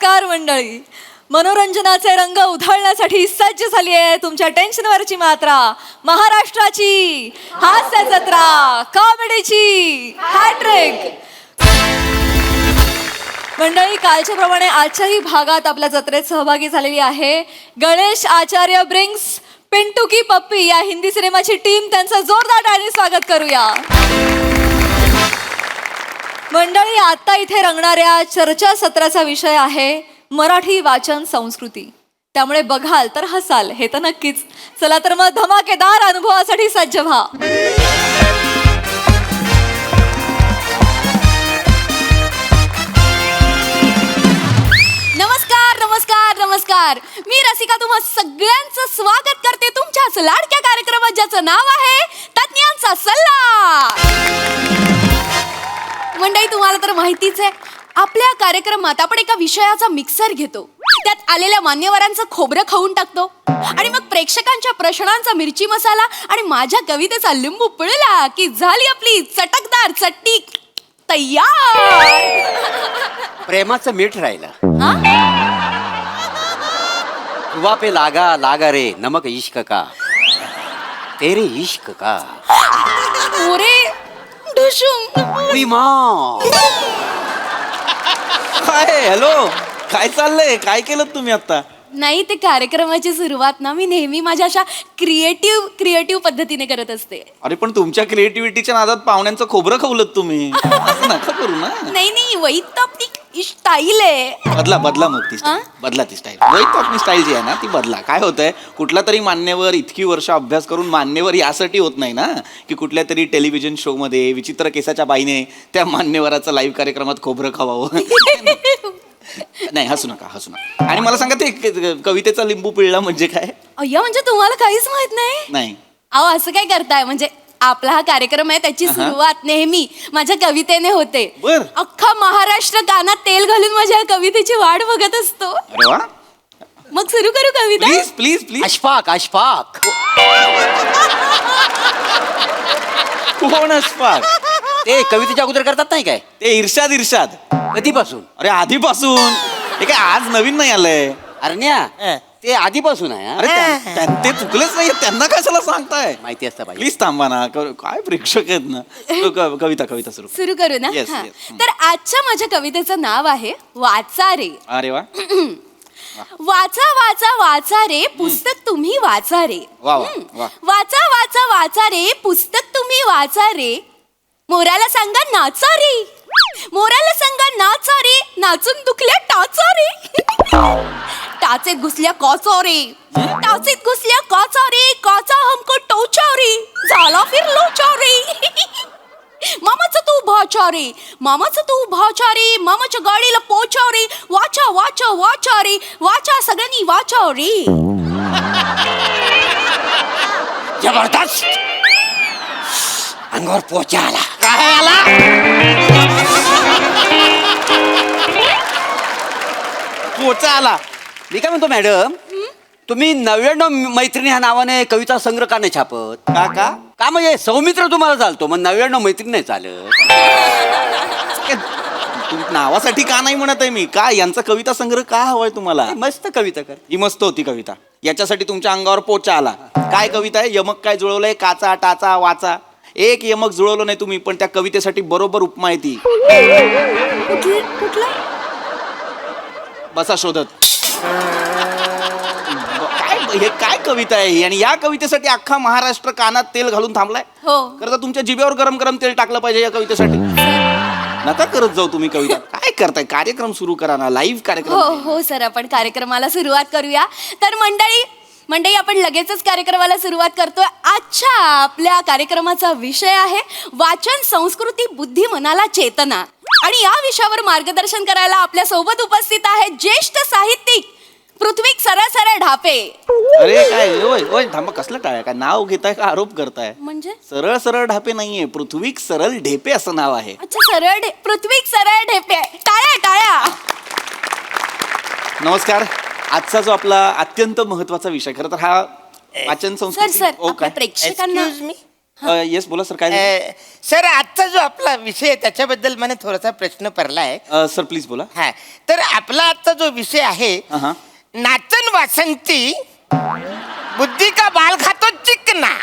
नमस्कार मंडळी. मनोरंजनाचे रंग उधळण्यासाठी सज्ज झाली आहे तुमच्या टेन्शनवरची मात्रा, महाराष्ट्राची हास्य जत्रा, कॉमेडीची हॅट्रिक. मंडळी, कालच्या प्रमाणे आजच्याही भागात आपल्या जत्रेत सहभागी झालेली आहे गणेश आचार्य ब्रिंग्स पिंटू की पप्पी या हिंदी सिनेमाची टीम. त्यांचं जोरदार टाळ्यांनी स्वागत करूया. मंडळी, आता इथे रंगणाऱ्या चर्चा सत्राचा विषय आहे मराठी वाचन संस्कृती. त्यामुळे बघाल तर हसाल, हे तर नक्कीच. चला तर मग धमाकेदार अनुभवासाठी सज्ज व्हा. नमस्कार नमस्कार नमस्कार. मी रसिका तुम्हा सगळ्यांचं स्वागत करते तुमच्याच लाडक्या कार्यक्रमात, ज्याचं नाव आहे तज्ञांचा सल्ला. मंडळी, तुम्हाला तर माहितीच आहे, आपल्या कार्यक्रमात आपण एका विषयाचा मिक्सर घेतो, त्यात आलेल्या मान्यवरांचं खोबरं खाऊन टाकतो आणि मग प्रेक्षकांच्या प्रश्नांचा मिरची मसाला आणि माझ्या कवितेचा लिंबू पिळला की झाली आपली चटकदार चटणी तयार. प्रेमाचं मीठ राहिलं. हा? हुआ पे लागा लागा रे नमक इश्क का, तेरे इश्क का. ओरे ढुशुम. काय हॅलो, काय चाललंय? काय केलं तुम्ही आता? नाही, ते कार्यक्रमाची सुरुवात ना मी नेहमी माझ्या अशा क्रिएटिव्ह पद्धतीने करत असते. अरे पण तुमच्या क्रिएटिव्हिटीच्या नादात पाहुण्यांचं खोबरं खवलत तुम्ही. असं नका करू ना. नाही, वही तर आपली स्टाईल आहे. बदला मग ती स्टाईल. बदला ती स्टाईल. वैत आपली स्टाईल जी आहे ना ती बदला. काय होतंय, कुठला तरी मान्यवर इतकी वर्ष अभ्यास करून मान्यवर यासाठी होत नाही ना की कुठल्या तरी टेलिव्हिजन शो मध्ये विचित्र केसाच्या बाईने त्या मान्यवराचं लाईव्ह कार्यक्रमात खोबरं खावावं. नाही, हसू नका. आणि मला सांगा, ते कवितेचा लिंबू पिळला म्हणजे काय? अय्या, म्हणजे तुम्हाला काहीच माहित नाही? अहो, असं काय करताय? म्हणजे आपला हा कार्यक्रम आहे, त्याची सुरुवात नेहमी माझ्या कवितेने होते. बर. अख्खा महाराष्ट्र कानात तेल घालून माझ्या कवितेची वाट बघत असतो. अरे वा, मग सुरू करू कविता? प्लीज. अशफाक अशफाक. कोण अशफाक? ते कवितेच्या अगोदर करतात नाही काय? ते इर्षाद. कधीपासून? अरे आधीपासून. हे काय आज नवीन नाही आलंय. अरण्या, ते आधीपासून आहे. अरे ते चुकलेच नाही, त्यांना कशाला सांगताय? माहिती असतं पाहिजे. प्लीज थांबा ना. काय प्रेक्षक आहेत ना. कविता सुरू करू ना? Yes, हा. yes. तर आजच्या माझ्या कवितेचं नाव आहे वाचा रे. अरे वा. वाचा वाचा वाचा रे पुस्तक तुम्ही वाचा रे. वा. वाचा वाचा वाचा रे पुस्तक तुम्ही वाचा रे. मोराला सांगा नाचा रे. मोराला सांगा नाचा रे. नाचून दुखल्या टाचा रे. टाचेत घुसल्या काचा रे. टाचेत घुसल्या काचा रे. काचा हमको टोचा रे. झाला फिर लोचा रे. मामाचं तू भाचा रे. मामाचं तू भाचा रे. मामाच्या गाडीला पोचा रे. वाचा वाचा वाचा रे. वाचा सगळ्यांनी वाचा रे. जबरदस्त. अंगावर पोचा आला. काय आला? पोचा आला. मी काय म्हणतो मॅडम, तुम्ही 99 मैत्रिणी ह्या नावाने कविता संग्रह का नाही छापत? का म्हणजे सौमित्र तुम्हाला चालतो, मग 99 मैत्रिणी नाही चालत? नावासाठी का नाही म्हणत आहे मी. का यांचा कविता संग्रह का हवाय तुम्हाला? मस्त कविता कर. ही मस्त होती कविता. याच्यासाठी तुमच्या अंगावर पोचा आला. काय कविता आहे? यमक काय जुळवलंय? काचा टाचा वाचा. एक यमक जुळवलं नाही तुम्ही, पण त्या कवितेसाठी बरोबर उपमा आहे ती. बसा शोधत. काय कविता आहे ही? आणि या कवितेसाठी अख्खा महाराष्ट्र कानात तेल घालून थांबलाय. हो. खरं तर तुमच्या जिभेवर गरम गरम तेल टाकलं पाहिजे या कवितेसाठी. नका करत जाऊ तुम्ही कविता. काय करताय? कार्यक्रम सुरू करा ना, लाईव्ह कार्यक्रम. हो सर, आपण कार्यक्रमाला सुरुवात करूया. तर मंडळी आपण लगेचच कार्यक्रमाला सुरुवात करतोय. आजच्या आपल्या कार्यक्रमाचा विषय आहे वाचन संस्कृती बुद्धी मनाला चेतना. आणि या विषयावर मार्गदर्शन करायला आपल्या सोबत उपस्थित आहेत ज्येष्ठ साहित्यिक पृथ्वी सरळ ढापे. अरे काय ओय थांबा, कसलं टाळ्या? काय नाव घेताय का आरोप करताय? म्हणजे सरळ ढापे नाहीये, पृथ्वी सरळ ढेपे असं नाव आहे. अच्छा, पृथ्वी सरळ ढेपे. टाळ्या. नमस्कार. आजचा जो आपला अत्यंत महत्वाचा विषय, खरं तर हा वाचन संस्कृती. सर, आपल्या प्रेक्षकांना येस बोला सर काय सर आजचा जो आपला विषय आहे त्याच्याबद्दल मला थोडासा प्रश्न पडला आहे. सर प्लीज बोला. हा तर आपला आजचा जो विषय आहे हा नाचन वासंती बुद्धी का बाल खातो चिकना.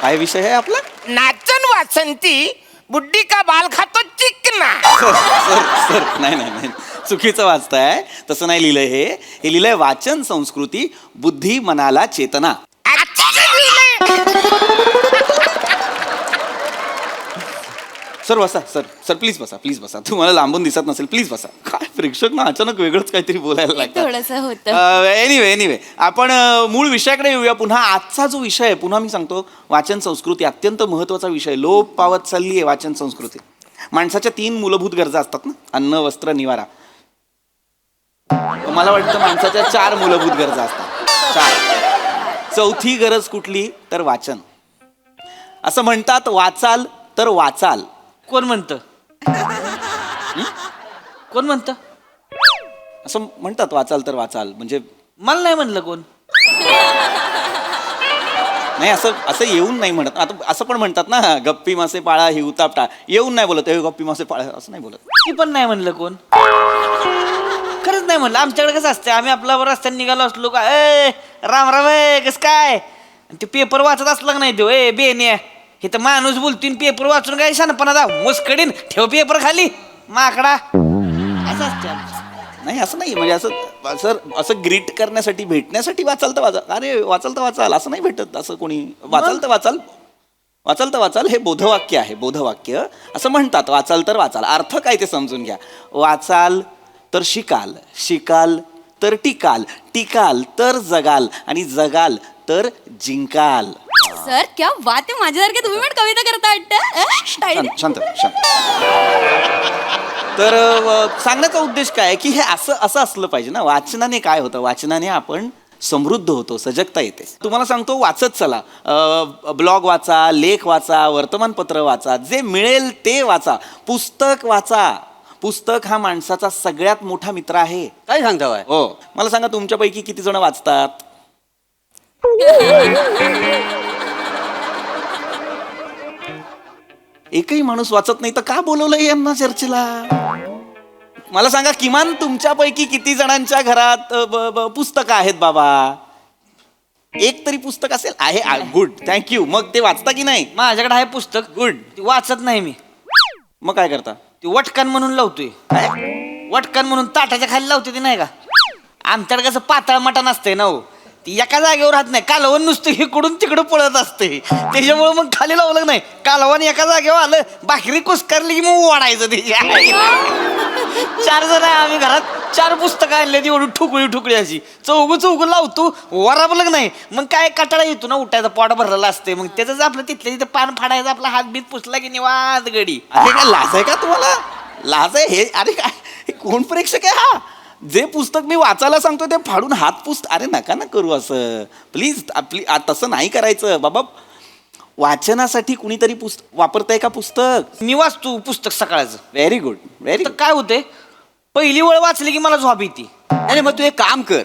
काय विषय आहे आपला? नाचन वासंती बुद्धी का बाल खातो चिकना. सर नाही नाही नाही चुकीचं वाचताय. तसं नाही लिहिलंय हे लिहिलंय वाचन संस्कृती बुद्धी मनाला चेतना. सर बसा सर प्लीज बसा तुम्हाला लांबून दिसत नसेल प्लीज बसा. काय प्रेक्षक ना अचानक वेगळंच काहीतरी बोलायला लागतं. थोडस होतं. एनिवे आपण मूळ विषयाकडे येऊया पुन्हा. आजचा जो विषय आहे पुन्हा मी सांगतो वाचन संस्कृती अत्यंत महत्वाचा विषय. लोप पावत चालली आहे वाचन संस्कृती. माणसाच्या 3 मूलभूत गरजा असतात ना अन्न वस्त्र निवारा. मला वाटतं माणसाच्या 4 मूलभूत गरजा असतात 4. चौथी गरज कुठली तर वाचन. असं म्हणतात वाचाल तर वाचाल. कोण म्हणतं? कोण म्हणतं? असं म्हणतात वाचाल तर वाचाल म्हणजे मला नाही म्हणलं कोण. नाही असं येऊन नाही म्हणत. आता असं पण म्हणतात ना गप्पी मासे पाळा हिवता टाळा. येऊन नाही बोलत गप्पी मासे पाळा असं नाही बोलत. ती पण नाही म्हणलं कोण. खरंच नाही म्हणलं. आमच्याकडे कसं असतं आम्ही आपला रस्त्याने निघालो असलो का राम राम कस काय ते पेपर वाचत असला का नाही तो बेने हे तर माणूस बोलतोय पेपर वाचून काय शानपणा जा मुस्कडीन ठेव पेपर खाली माकडा असं असतं आमचं. नाही असं नाही म्हणजे असं ग्रीट करण्यासाठी भेटण्यासाठी वाचाल तर वाचाल. अरे वाचाल तर वाचाल असं नाही भेटत. असं कोणी वाचाल तर वाचाल हे बोधवाक्य आहे. बोधवाक्य असं म्हणतात वाचाल तर वाचाल. अर्थ काय ते समजून घ्या. वाचाल तर शिकाल शिकाल तर टिकाल तर जगाल आणि जगाल तर जिंकाल. सर क्या बात आहे. माझ्यासारखे तुम्ही पण कविता करता वाटतं. शांत. तर सांगण्याचा उद्देश काय की हे असं असलं पाहिजे ना. वाचनाने काय होतं वाचनाने आपण समृद्ध होतो सजगता येते. तुम्हाला सांगतो वाचत चला. ब्लॉग वाचा लेख वाचा वर्तमानपत्र वाचा जे मिळेल ते वाचा. पुस्तक वाचा. पुस्तक हा माणसाचा सगळ्यात मोठा मित्र आहे. काय सांगता हो मला सांगा तुमच्यापैकी किती जण वाचतात? एकही माणूस वाचत नाही तर का बोलवलंय यांना चर्चेला? मला सांगा किमान तुमच्यापैकी किती जणांच्या घरात पुस्तकं आहेत बाबा? एक तरी पुस्तक असेल. आहे गुड थँक्यू. मग ते वाचता की नाही? माझ्याकडे आहे पुस्तक. गुड. ती वाचत नाही मी. मग काय करता? ती वटकन म्हणून लावतोय. वटकन म्हणून ताटाच्या खाली लावते ती नाही का. आमच्याकडे कसं पातळ मटण असतंय ना हो. ती एका जागेवर राहत नाही. कालवण नुसतं इकडून तिकडं पळत असते. त्याच्यामुळे मग खाली लावलं नाही. कालवण एका जागेवर आलं भाकरी कुस्करली की मग वाढायचं त्याच्या. 4 जण आहे आम्ही घरात. 4 पुस्तकं आणले ती एवढी ठुकळी अशी चौघ लावतो वराबलं नाही. मग काय कटाळा येतो ना उठायचा. पोट भरलेला असते. मग त्याच आपलं तिथल्या तिथे पान फाडायचं आपला हात बीत पुसला की निवांत गडी. अरे काय लाज आहे का तुम्हाला? लाज आहे हे? अरे काय कोण प्रेक्षक आहे हा? जे पुस्तक मी वाचायला सांगतो ते फाडून हात पुस्त. अरे नका ना करू असं प्लीज. तसं नाही करायचं बाबा. वाचनासाठी कुणीतरी वापरताय का पुस्तक? मी वाचतो पुस्तक सकाळचं. व्हेरी गुड व्हेरी तर काय होते पहिली वेळ वाचली की मला झोप येते. आणि मग तू एक काम कर.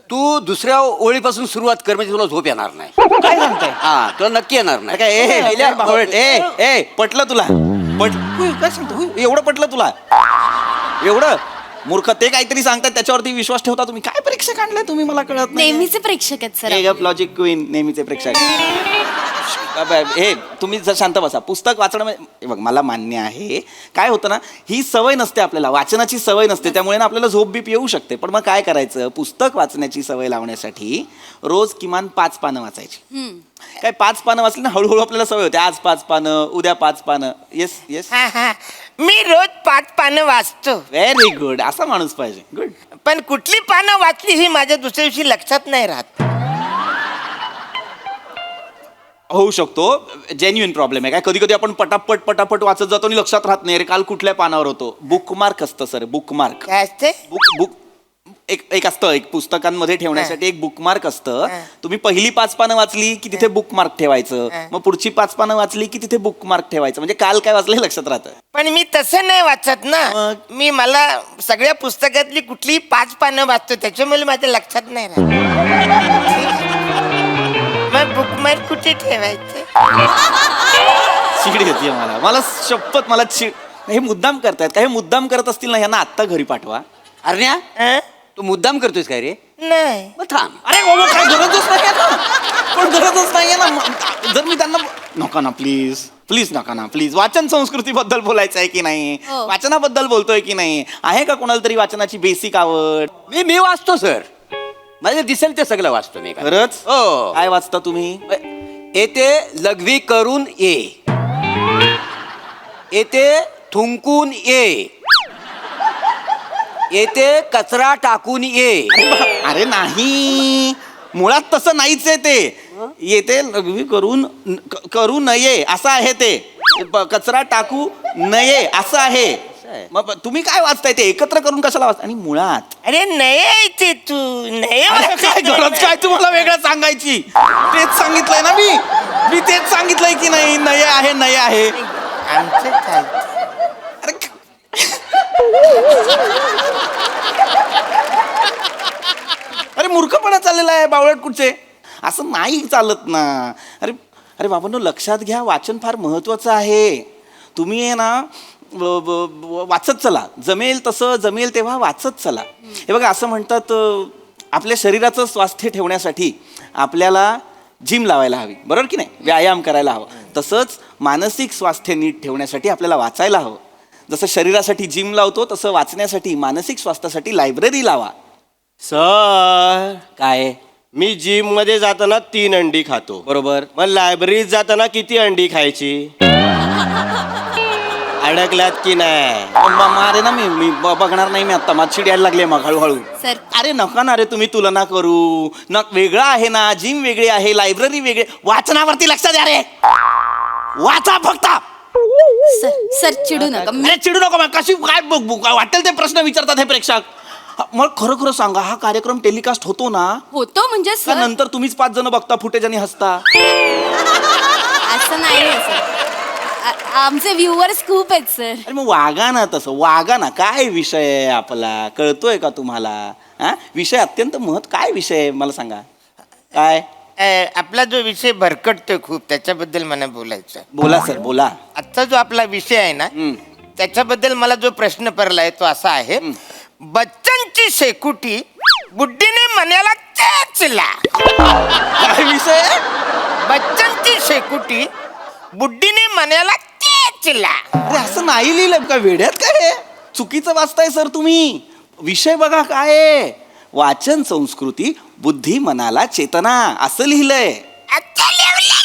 तू दुसऱ्या ओळीपासून सुरुवात कर म्हणजे तुला झोप येणार नाही. काय सांगताय? हा तुला नक्की येणार नाही. काय पटलं तुला? काय सांगतो एवढं पटलं तुला? एवढं मूर्ख ते काहीतरी सांगतात त्याच्यावरती विश्वास ठेवता तुम्ही. काय प्रेक्षक आणलाय तुम्ही मला कळत नाही. नेहमीचे प्रेक्षक आहेत सर. लॉजिक क्वीन नेहमीचे प्रेक्षक. हे तुम्ही जर शांत बसा. पुस्तक वाचणं म्हणजे बघ मला मान्य आहे. काय होतं ना ही सवय नसते आपल्याला. वाचनाची सवय नसते त्यामुळे ना आपल्याला झोप बीप येऊ शकते. पण मग काय करायचं पुस्तक वाचण्याची सवय लावण्यासाठी रोज किमान 5 पानं वाचायची. काय 5 पानं वाचली ना हळूहळू आपल्याला सवय होते. आज 5 पानं उद्या 5 पानं. येस मी रोज 5 पानं वाचतो. Very good. असा माणूस पाहिजे. गुड. पण कुठली पानं वाचली ही माझ्या दुसऱ्या दिवशी लक्षात नाही राहत. होऊ शकतो. जेन्युइन प्रॉब्लेम आहे. काय कधी कधी आपण पटापट वाचत जातो आणि लक्षात राहत नाही. अरे काल कुठल्या पानावर होतो. बुकमार्क असतं सर. बुकमार्क काय असते? बुक एक असतं. एक पुस्तकांमध्ये ठेवण्यासाठी एक बुकमार्क असतं. तुम्ही पहिली 5 पानं वाचली की तिथे बुकमार्क ठेवायचं. मग पुढची 5 पानं वाचली की तिथे बुकमार्क ठेवायचं. म्हणजे काल काय वाचलं लक्षात राहतं. पण मी तसं नाही वाचत ना. मला सगळ्या पुस्तकातली कुठलीही 5 पानं वाचतो त्याच्यामुळे माझ्या लक्षात नाही राहत. मग बुकमार्क कुठे ठेवायचं? चिड येते मला शपथ मला चिड. हे मुद्दाम करतायत का? हे मुद्दाम करत असतील ना, यांना आत्ता घरी पाठवा. अरण्या हं? तू मुद्दाम करतोयस काय रे? नाही. मग थांब. अरे बाबा काय गरजच नाहीये ना, पण गरजच नाहीये ना. जर मी त्यांना नका ना प्लीज प्लीज नका ना प्लीज. वाचन संस्कृतीबद्दल बोलायचं आहे की नाही? हो. वाचनाबद्दल बोलतोय की नाही? आहे का कोणाला तरी वाचनाची बेसिक आवड? मी वाचतो सर. माझे दिसेल ते सगळं वाचतो मी. खरंच? हो. काय वाचता तुम्ही? येते लघवी करून ये, येते थुंकून ये, येते कचरा टाकून ये. अरे नाही, मुळात तसं नाहीच आहे ते. येते लघवी करू नये असं आहे ते. कचरा टाकू नये असं आहे. मग तुम्ही काय वाचताय ते? एकत्र करून कशाला वाचता? आणि मुळात अरे नाही यायचे तू नाही अरे काय गरज काय तुम्हाला वेगळं सांगायची? तेच सांगितलंय ना मी तेच सांगितलंय की नाही, नये आहे नये आहे. आमचं चालतं. अरे अरे मूर्खपणा चाललेला आहे बावळट कुठचे. असं नाही चालत ना. अरे अरे बाबांनो, लक्षात घ्या, वाचन फार महत्वाचं आहे. तुम्ही आहे ना वाचत चला, जमेल तसं जमेल तेव्हा वाचत चला. हे बघा, असं म्हणतात आपल्या शरीराचं स्वास्थ्य ठेवण्यासाठी आपल्याला जिम लावायला हवी, बरोबर की नाही? व्यायाम करायला हवा. तसंच मानसिक स्वास्थ्य नीट ठेवण्यासाठी आपल्याला वाचायला हवं. जसं शरीरासाठी जिम लावतो तसं वाचण्यासाठी, मानसिक स्वास्थ्यासाठी लायब्ररी लावा. सर, काय मी जिम मध्ये जाताना 3 अंडी खातो, बरोबर? मग लायब्ररीत जाताना किती अंडी खायची? अडकलात की नाही? मारे ना मी बघणार नाही. मी आता माझी यायला लागली मग हळूहळू. सर अरे नका ना रे, तुम्ही तुलना करू न. वेगळं आहे ना, जिम वेगळी आहे, लायब्ररी वेगळी. वाचनावरती लक्ष द्या रे, वाचा फक्त. सर चिडू नका. अरे चिडू नको. मग कशी काय वाटेल ते प्रश्न विचारतात हे प्रेक्षक. मग खरं खरं सांगा, हा कार्यक्रम टेलिकास्ट होतो ना? होतो म्हणजे का सर नंतर तुम्हीच 5 जण बघता फुटेज आणि हसता? असं नाही आहे सर. आमचे व्ह्युअर्स खूप आहेत सर. अरे मग वागा ना तसं, वागा ना. काय विषय आहे आपला, कळतोय का तुम्हाला? हा विषय अत्यंत काय विषय आहे मला सांगा. काय आपला जो विषय भरकटतोय खूप, त्याच्याबद्दल मला बोलायचं आहे. बोला सर, बोला. आजचा जो आपला विषय आहे ना, त्याच्याबद्दल मला जो प्रश्न पडलाय तो असा आहे. बच्चनची शेकुटी बुड्डीने मण्याला चेचला. काय विषय आहे? बच्चनची शेकुटी बुड्डीने मण्याला चेचला. अरे असं नाही लिहिलं का? वेड्यात काय हे? चुकीचं वाचताय सर तुम्ही. विषय बघा काय आहे. वाचन संस्कृती, बुद्धी मनाला चेतना, असं लिहिलंय. अच्छा लिहलं.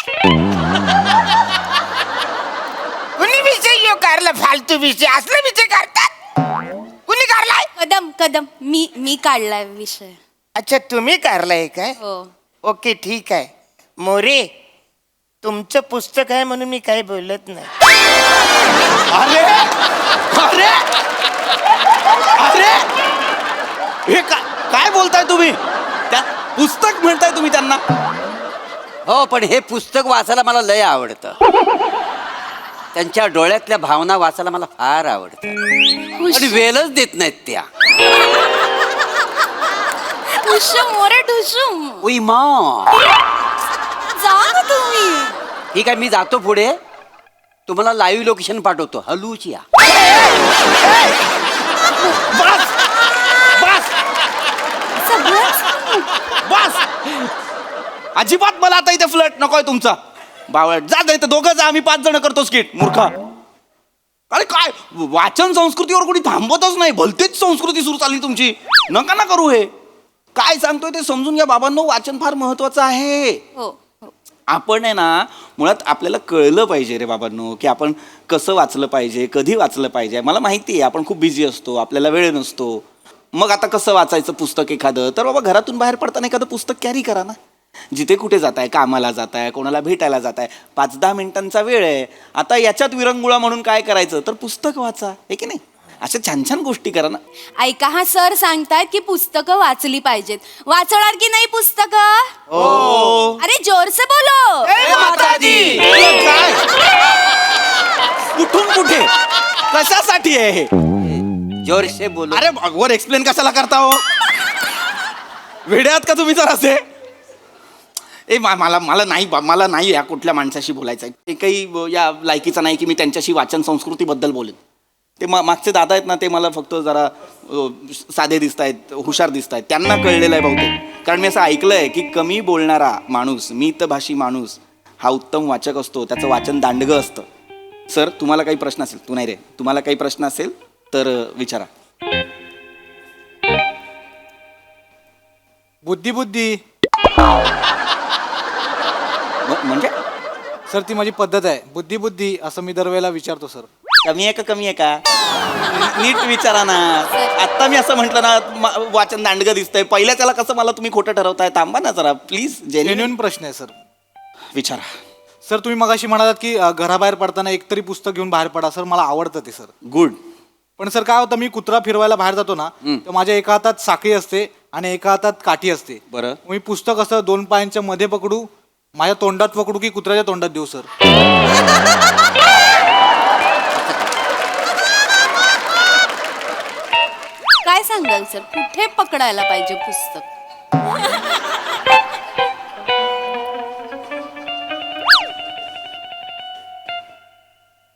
कुणी विषय यो काढला? फालतू विषय असला विषय काढतात? कुणी काढलाय? कदम मी काढलाय विषय. अच्छा, तुम्ही काढलाय काय? हो. ओके, ठीक आहे. मोरे, तुमचं पुस्तक आहे म्हणून मी काही बोलत नाही. अरे अरे अरे हे काय बोलताय तुम्ही? त्या पुस्तक म्हणताय तुम्ही त्यांना? हो, पण हे पुस्तक वाचायला मला लय आवडतं. त्यांच्या डोळ्यातल्या भावना वाचायला मला फार आवडतं. आणि वेळच देत नाहीत त्या. ठुशुम मोरे ठुशुम. उई मा. जा ना तुम्ही. ठीक आहे, मी जातो पुढे. तुम्हाला लाईव्ह लोकेशन पाठवतो. हलूची या. बस बस सगळंच बस. अजिबात मला आता इथे फ्लट नकोय तुमचा. बावळट जा इथं, दोघं जा. आम्ही 5 जण करतो स्किट. मूर्खा. अरे काय वाचन संस्कृतीवर कोणी थांबतच नाही. भलतीच संस्कृती सुरू चालली तुमची. नका ना करू हे. काय सांगतोय ते समजून घ्या बाबांनो. वाचन फार महत्वाचं आहे. हो. आपण आहे ना, मुळात आपल्याला कळलं पाहिजे रे बाबांनो, की आपण कसं वाचलं पाहिजे, कधी वाचलं पाहिजे. मला माहिती आहे आपण खूप बिझी असतो, आपल्याला वेळ नसतो. मग आता कसं वाचायचं पुस्तक एखादं? तर बाबा घरातून बाहेर पडताना एखादं पुस्तक कॅरी करा ना. जिथे कुठे जाताय, कामाला जाताय, कोणाला भेटायला जाताय, 5-10 मिनिटांचा वेळ आहे. आता याच्यात विरंगुळा म्हणून काय करायचं, तर पुस्तक वाचा, हे की नाही? अशा छान छान गोष्टी करा ना. ऐका, हा सर सांगतात की पुस्तकं वाचली पाहिजेत. वाचणार की नाही पुस्तकं? हो. अरे जोर से बोलो. माताजी. काय कुठून कुठे कशासाठी आहे हे? जोर से बोलो. अरे वर एक्सप्लेन कशाला करता हो? वेड्यात का तुम्ही जर असे? मला नाही या कुठल्या माणसाशी बोलायचं आहे. ते काही या लायकीचं नाही की मी त्यांच्याशी वाचन संस्कृतीबद्दल बोलेन. ते मागचे दादा आहेत ना, ते मला फक्त जरा साधे दिसत आहेत, हुशार दिसत आहेत. त्यांना कळलेलं आहे बहुतेक. कारण मी असं ऐकलंय की कमी बोलणारा माणूस, मितभाषी माणूस हा उत्तम वाचक असतो, त्याचं वाचन दांडगं असतं. सर, तुम्हाला काही प्रश्न असेल, तू नाही रे, तुम्हाला काही प्रश्न असेल तर विचारा. बुद्धी म्हणजे सर, ती माझी पद्धत आहे. बुद्धी असं मी दरवेळेला विचारतो सर. कमी आहे का नीट विचारा ना. आता मी असं म्हटलं ना, वाचन दांडगं दिसतंय, पहिल्या त्याला कसं मला तुम्ही खोटं ठरवताय? थांबा ना जरा प्लीज. जेन्युइन प्रश्न आहे सर. विचारा. सर, तुम्ही मगाशी म्हणालात की घराबाहेर पडताना एकतरी पुस्तक घेऊन बाहेर पडा. सर, मला आवडतं ते सर. गुड. पण सर काय होतं, मी कुत्रा फिरवायला बाहेर जातो ना, तर माझ्या एका हातात साखळी असते आणि एका हातात काठी असते. बरं. मी पुस्तक असं 2 पायांच्या मध्ये पकडू, माझ्या तोंडात पकडू की कुत्र्याच्या तोंडात देऊ सर? काय सांगाल सर, कुठे पकडायला पाहिजे पुस्तक?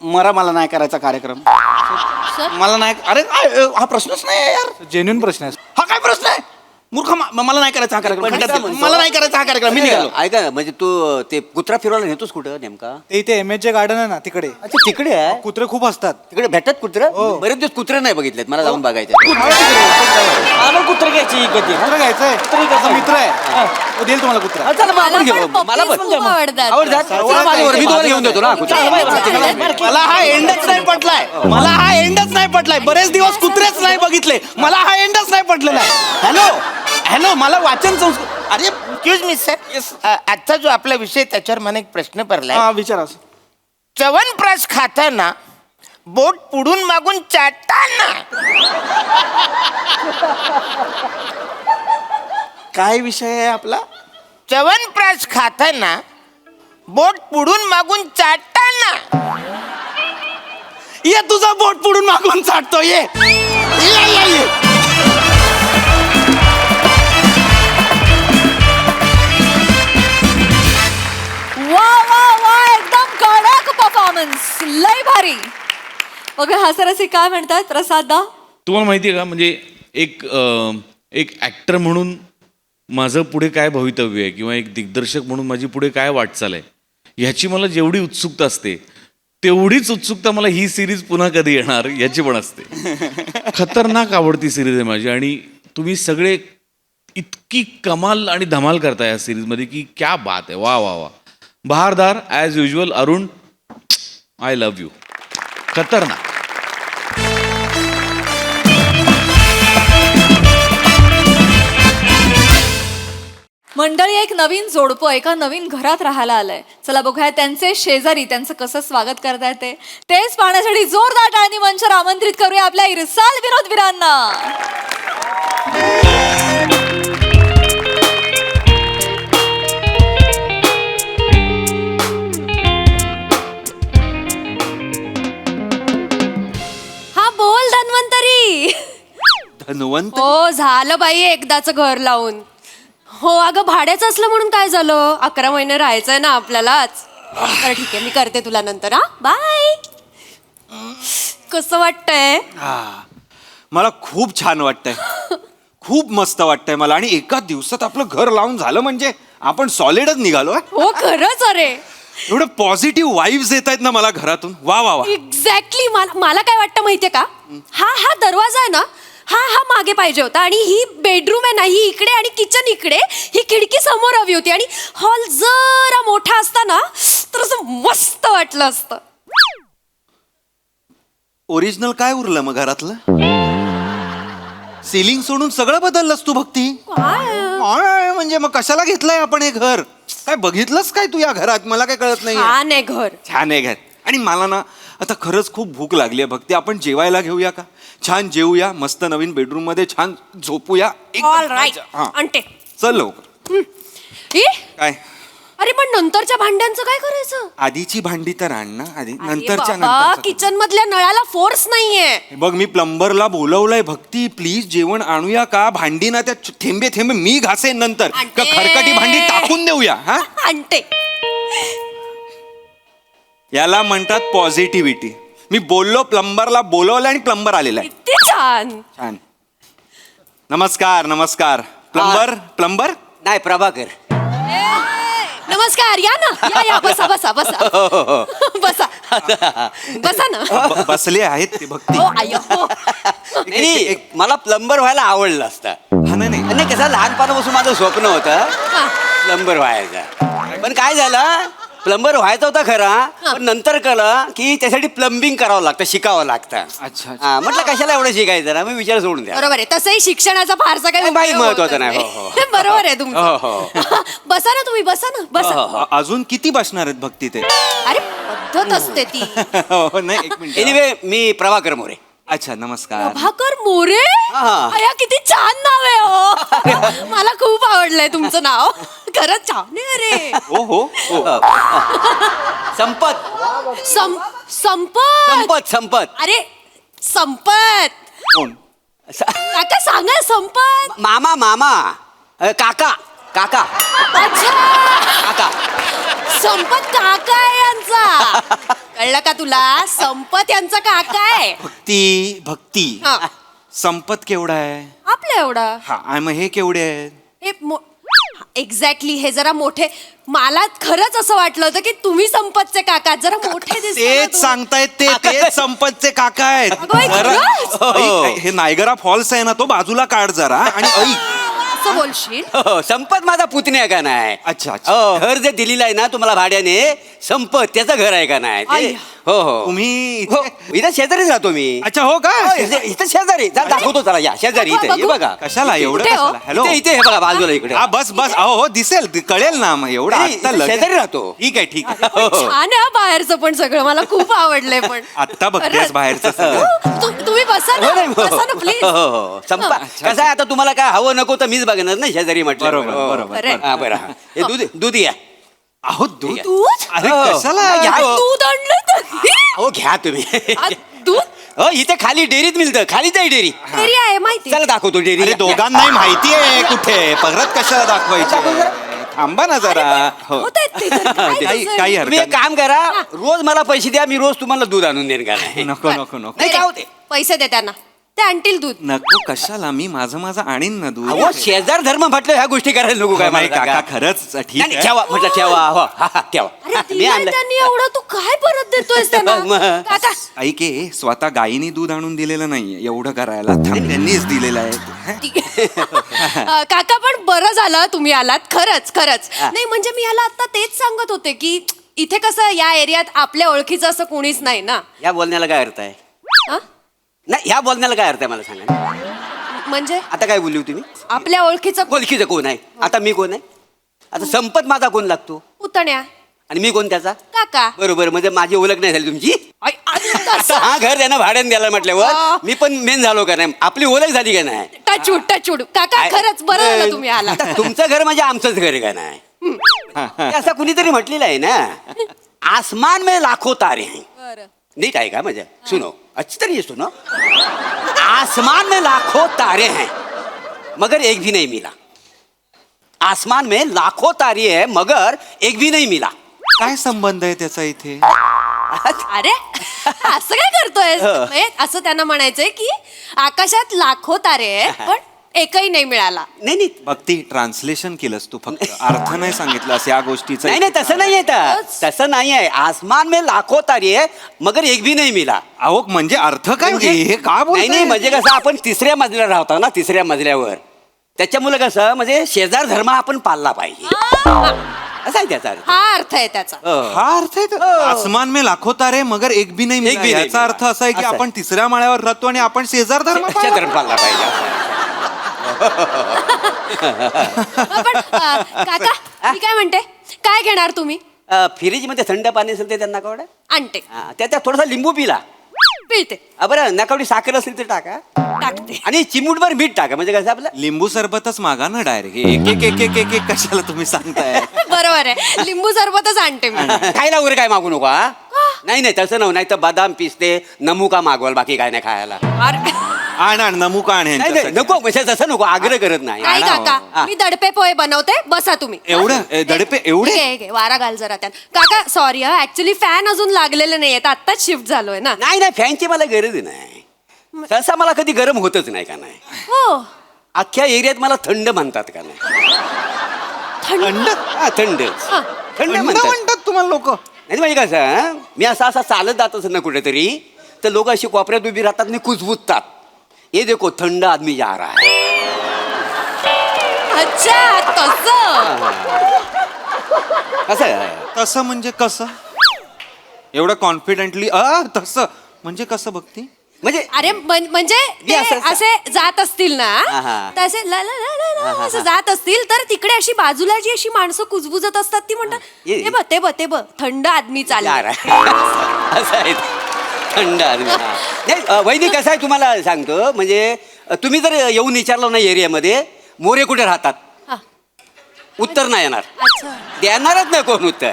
मला नाही करायचा कार्यक्रम. सर मला नाही. अरे हा प्रश्नच नाही आहे यार. जेन्युइन प्रश्न आहे. हा काय प्रश्न आहे? मूर्ख. मला नाही करायचा हा कार्यक्रम. पण खड्ड्यात काय गेलो. म्हणतो? मला नाही करायचा हा कार्यक्रम. मी निघालो. ऐका ना, म्हणजे तू ते कुत्रा फिरवायला नेतोस कुठं नेमका? ते इथे MS गार्डन आहे ना, तिकडे अच्छा, तिकडे आहे. कुत्रे खूप असतात. तिकडे भेटतात कुत्रे? बरेच दिवस कुत्रे नाही बघितलेत, मला जाऊन बघायचे. मला पण कुत्र घ्यायची कधी. कुत्रा घ्यायचंय. माझा मित्र आहे, तो देईल तुम्हाला कुत्रा. चला मग आपण घेऊ. पण मला puppies खूप आवडतात. आवडतात. चला माझ्यावर, मी तुम्हाला घेऊन देतो ना कुत्रा. मला हा एंडच नाही पटलाय. बरेच दिवस कुत्रेच नाही बघितले. मला हा एंडच नाही पटलेला आहे. हॅलो, मला वाचन संस्कृती. अरे एक्सक्यूज मी सर, आजचा जो आपला विषय त्याच्यावर मला एक प्रश्न पडलाय. हा विचारा. च्यवनप्राश खाताना बोट पुढून मागून चाटताना काय विषय आहे आपला? च्यवनप्राश खाताना बोट पुढून मागून चाटताना. ये तुझा बोट पुढून मागून चाटतो. ये. वा वा वा, एकदम कडक परफॉर्मन्स, लय भारी. ओके, हा सर असे काय म्हणतात प्रसादा? तुम्हाला माहिती आहे का, म्हणजे एक ॲक्टर म्हणून माझं पुढे काय भवितव्य आहे किंवा एक दिग्दर्शक म्हणून माझी पुढे काय वाटचाल आहे ह्याची मला जेवढी उत्सुकता असते तेवढीच उत्सुकता मला ही सिरीज पुन्हा कधी येणार याची पण असते. खतरनाक आवडती सिरीज आहे माझी आणि तुम्ही सगळे इतकी कमाल आणि धमाल करताय या सिरीजमध्ये की क्या बात आहे. वा वा वा. बहारदार as usual. Arun, I love you. खतरनाक. मंडळी, एक नवीन जोडपं एका नवीन घरात राहायला आलंय. चला बघूया त्यांचे शेजारी त्यांचं कसं स्वागत करतायत ते. तेच पाहण्यासाठी जोरदार टाळ्यांनी मंचावर आमंत्रित करूया आपल्या इरसाल विनोदवीरांना. हा बोल धन्वंतरी. धन्वंत. हो, झालं बाई एकदाचं घर लावून. हो अगं, भाड्याचं असलं म्हणून काय झालं, 11 महिने राहायचंय ना आपल्यालाच. बरं ठीक आहे, मी करते तुला नंतर. हा बाय. कसं वाटतंय? मला खूप छान वाटतंय. खूप मस्त वाटतंय मला. आणि एका दिवसात आपलं घर लावून झालं म्हणजे आपण सॉलिडच निघालो. हो खरंच. अरे एवढं पॉझिटिव्ह वाईब्स येत आहेत ना मला घरातून. वा वा वा. एक्झॅक्टली. मला काय वाटतं माहितीये का, हा दरवाजा आहे ना, हा मागे पाहिजे होता आणि ही बेडरूम आहे ना, ही इकडे आणि किचन इकडे, ही खिडकी समोर हवी होती आणि हॉल जरा मोठा असता ना तर असं मस्त वाटलं असतं. ओरिजिनल काय उरलं मग घरातलं? सिलिंग सोडून सगळं बदललंस तू भक्ती. काय म्हणजे मग कशाला घेतलंय आपण हे घर? काय बघितलंस काय तू या घरात? मला काय कळत नाही. छान आहे घर. छान आहे घर. आणि मला ना आता खरंच खूप भूक लागली आहे भक्ती. आपण जेवायला घेऊया का? छान जेवूया, मस्त नवीन बेडरूम मध्ये छान झोपूया. ऑल राईट, हा आणते. चल लवकर. ई, काय अरे पण नंतरच्या भांड्यांचं काय करायचं? आधीची भांडी तर आण ना आधी, अरे नंतरच्या बाबा, नंतर किचन मधल्या नळाला फोर्स नाहीये. बघ मी प्लंबरला बोलवलंय. भक्ती प्लीज जेवण आणूया का? भांडी ना त्या थेंबे थेंबे मी घासेन नंतर आणते. का खरकटी भांडी टाकून देऊया हा? आणते. याला म्हणतात पॉझिटिव्हिटी. मी बोललो, प्लंबरला बोलवलं आणि प्लंबर आलेला आहे. किती छान. छान. नमस्कार नमस्कार. प्लंबर नाही प्रभाकर. नमस्कार. या ना, या बसा बसा बसा बसा बसा ना. बसले आहेत ते भक्ती. हो आय हो. नाही मला प्लंबर व्हायला आवडलं असतं. हा नाही नाही कसं लहानपणापासून माझं स्वप्न होतं प्लंबर व्हायचं. पण काय झालं, प्लंबर व्हायचं होतं खरा, पण नंतर कळलं की त्यासाठी प्लंबिंग करावं लागतं, शिकावं लागतं. अच्छा. हा, म्हटलं कशाला एवढं शिकायचं ना, मी विचार सोडून द्या. बरोबर आहे. तसंही शिक्षणाचा फारसा काही नाही, बाई, उपयोग महत्वाचं होत नाही. नाही. हो, हो. बरोबर आहे हो, तुमचं. बसा ना तुम्ही, बसा ना, बसा. अजून किती बसणार आहेत भक्ती ते? अरे पद्धत असते ती. हो, नाही एक मिनिट. एनिवे मी प्रभाकर मोरे. अच्छा नमस्कार. प्रभाकर मोरे. हा. अया किती छान नाव आहे हो. मला खूप आवडलंय तुमचं नाव. खरंच छान आहे. अरे हो हो हो. संपत संपत. संपत. अरे संपत. कोण? काका सांगा. संपत. मामा मामा काका काका अच्छा, काका. संपत काका आहे यांचा. कळलं का तुला? संपत यांचा काका आहे. भक्ती हा. संपत केवढा आहे? आपल्या एवढा. हा आणि मग हे केवढे आहेत? हे एक्झॅक्टली हे जरा मोठे. मला खरंच असं वाटलं होतं की तुम्ही संपतचे काका जरा मोठे दिसता ना तेच तुम्ही. सांगतायत तेच संपतचे काका आहेत. अगं, ऐक जरा- खरंच? ऐक, हे नायगरा फॉल्स आहे ना, तो बाजूला काढ जरा आणि ऐक. असं बोलशील? हो, संपत माझा पुतण्या का नाही? अच्छा, अच्छा. हो, घर जे दिलेलं आहे ना तुम्हाला भाड्याने, संपत त्याचं घर आहे का नाही ते? आई. हो हो तुम्ही हो, इथं शेजारीच राहतो मी. अच्छा हो का? हो, इथं शेजारी. जा, दाखवतो चला, या शेजारी इथे. हे बघू. बघा कशाला एवढं कुठे हो? कशाला? हॅलो इथे इथे हे बघा बाजूला इकडे. हा बस बस. अहो हो दिसेल कळेल ना मग एवढं नाही, आत्ता इथं लगेच. शेजारी राहतो. ठीक आहे ठीक आहे. पण छान आहे हा बाहेरचं पण सगळं. मला खूप आवडलंय पण. आत्ता बघतेस खरंच. बाहेरचं सगळं. तुम्ही बसा हो, नाही, ना, हो, बसा ना प्लीज. हो, हो, हो. संपा कसं आहे आता तुम्हाला काय हवं नको तर मीच बघणार ना शेजारी म्हटलं. बरोबर, बरोबर, बरोबर. हा बरं हा. हे दूध या. अहो दूध. दूध. अरे हो. कशाला? घ्या. दूध आणलं तर हो घ्या तुम्ही. दूध हो इथे खाली डेअरीत मिळतं, खालीच आहे डेअरी. तरी आहे माहिती. चला दाखवतो डेअरी. अरे दोघांनाही माहिती आहे कुठे, परत कशाला दाखवायची? थांबा ना जरा. हो होतायत ते तर. काय काही तसं? काही तुम्ही हरकत एक काम करा, रोज मला पैसे द्या, मी रोज तुम्हाला दूध आणून देईन का नाही? नाही. नको नको नको नाही काय होते पैसे दे त्यांना, ते आणतील दूध. नको कशाला, मी माझं आणीन ना दूध. अहो शेजार धर्म म्हटलं ह्या गोष्टी करायला नको काय नाही मला काका सांगा? खरंच ठीक नाही, आहे. ठेवा म्हटलं ठेवा. हो हा हा ठेवा. अरे मी दिलंय आणलं. त्यांनी एवढं, तू काय परत देतोयस त्यांना? मग. काका ऐके स्वतः गायीने दूध आणून दिलेलं नाहीये एवढं करायला. त्यांनीच दिलेलं आहे. काका पण बरं झालं तुम्ही आलात. खरंच खरंच. नाही म्हणजे मी याला आता तेच सांगत होते की इथे कसं या एरियात आपल्या ओळखीचं असं कोणीच नाही ना. या बोलण्याला काय अर्थ आहे? हा? नाही ह्या बोलण्याला काय अर्थ आहे मला सांगा. म्हणजे आता काय बोलली तुम्ही? आपल्या ओळखीचं ओळखीचं कोण आहे? आता मी कोण आहे? आता संपत माझा कोण लागतो पुतण्या आणि मी कोण त्याचा? काका. बरोबर, म्हणजे माझी ओळख नाही झाली तुमची. आई, आई, कसं? हा घर त्यांना भाड्याने द्यायला म्हटल्यावर मी पण मेन झालो का नाही? आपली ओळख झाली का नाही? टचूड काका खरंच बरं झालं तुम्ही आला. आता तुमचं घर म्हणजे आमचंच घर आहे का नाही? हे असं कुणीतरी म्हटलेलं आहे ना, आसमान में लाखो तारे हैं. बरं. नीट आहे का माझ्या? सुनो अच्छी तरीके सुनो. आसमान में लाखों तारे हैं मगर एक भी नहीं मिला. आसमान में लाखों तारे हैं मगर एक भी नहीं मिला. काय संबंध आहे त्याचा इथे? अरे असं काय करतोय? असं त्यांना म्हणायचंय की आकाशात लाखो तारे आहेत पण एकही नाही मिळाला. नाही नाही भक्ती ट्रान्सलेशन केलंस तू, फक्त अर्थ नाही सांगितलास या गोष्टीचा. नाही नाही तसं नाही आहे. तसं नाही आहे. आसमान में लाखों तारे हैं मगर एक भी नहीं मिला. अहो म्हणजे अर्थ काय म्हणजे हे का नाही बोलताय? नाही म्हणजे कसं आपण तिसऱ्या मजल्यावर राहतो ना, तिसऱ्या मजल्यावर. त्याच्यामुळे कसं म्हणजे शेजार धर्म आपण पाळला पाहिजे असं आहे त्याचा अर्थ. हा अर्थ आहे त्याचा. हा अर्थ आहे तो? आसमान में लाखो तारे मगर एक भी नाही मिला. भी नाही याचा अर्थ असा आहे की असं आहे. आपण तिसऱ्या माळ्यावर राहतो आणि आपण शेजार धर्म शेजार धर्म पाळला पाहिजे. पण काका मी काय म्हणते, काय घेणार तुम्ही? फ्रीज मध्ये थंड पाणी असेल ते त्यांना कवडा आणते त्यात थोडासा लिंबू पिला. पिळते बरं नकावडी साखर असेल तर टाका टाकते. आणि चिमूटभर मीठ टाका म्हणजे कसं आपलं लिंबू सरबतच मागा ना डायरेक्ट. एक एक एक एक एक एक कशाला तुम्ही सांगताय? बरोबर आहे, लिंबू सरबतच आणते मी. खायला वगैरे काय मागू नको हा. नाही नाही तसं नव्ह, नाही तर बदाम पिस्ते नमुका मागवाल, बाकी काय नाही खायला. अरे, आण आण नमुका आण नाही नाही ह्यांच्यासाठी. नको म्हणजे तसं नको, आग्रह करत नाही. नाही काका, हा. मी दडपे पोहे बनवते, बसा तुम्ही. एवढं दडपे एवढे घे, वारा घाल जरा त्यात. काका सॉरी हा, ऍक्च्युली फॅन अजून लागलेले नाहीयेत, आत्ताच शिफ्ट झालोय ना. नाही नाही फॅनची मला गरज नाही, तसा मला कधी गरम होतच नाही का नाही. हो. अख्ख्या एरियात मला थंड म्हणतात का नाही. थंड हा थंड हा. थंड थंड म्हणतात. म्हणतात तुम्हाला लोक. नाही म्हणजे कसं, मी असा चालत जात असं ना कुठेतरी, तर लोक अशी कोपऱ्यात उभी राहतात आणि कुजबुजतात, ये देखो थंड आदमी जा रहा है. अच्छा तसं. कसं तसं म्हणजे कसं, एवढं कॉन्फिडेंटली तसं म्हणजे कसं भक्ती. म्हणजे अरे म्हणजे मी ते असं- असे जात असतील ना, हा. तर असे ला ला ला ला ला असं जात असतील, तर तिकडे अशी बाजूला जी अशी माणसं कुजबुजत असतात ती म्हणतात, ये- ते बघ थंड आदमी जा चालला. रहा है. असं आहे थंड आदमी. हा. नाही वहिनी कसं आहे तुम्हाला सांगतो, म्हणजे तुम्ही जर येऊन विचारलं ना एरियामध्ये मोरे कुठे राहतात, हा. उत्तर नाही येणार, अच्छा देणारच नाही कोण उत्तर.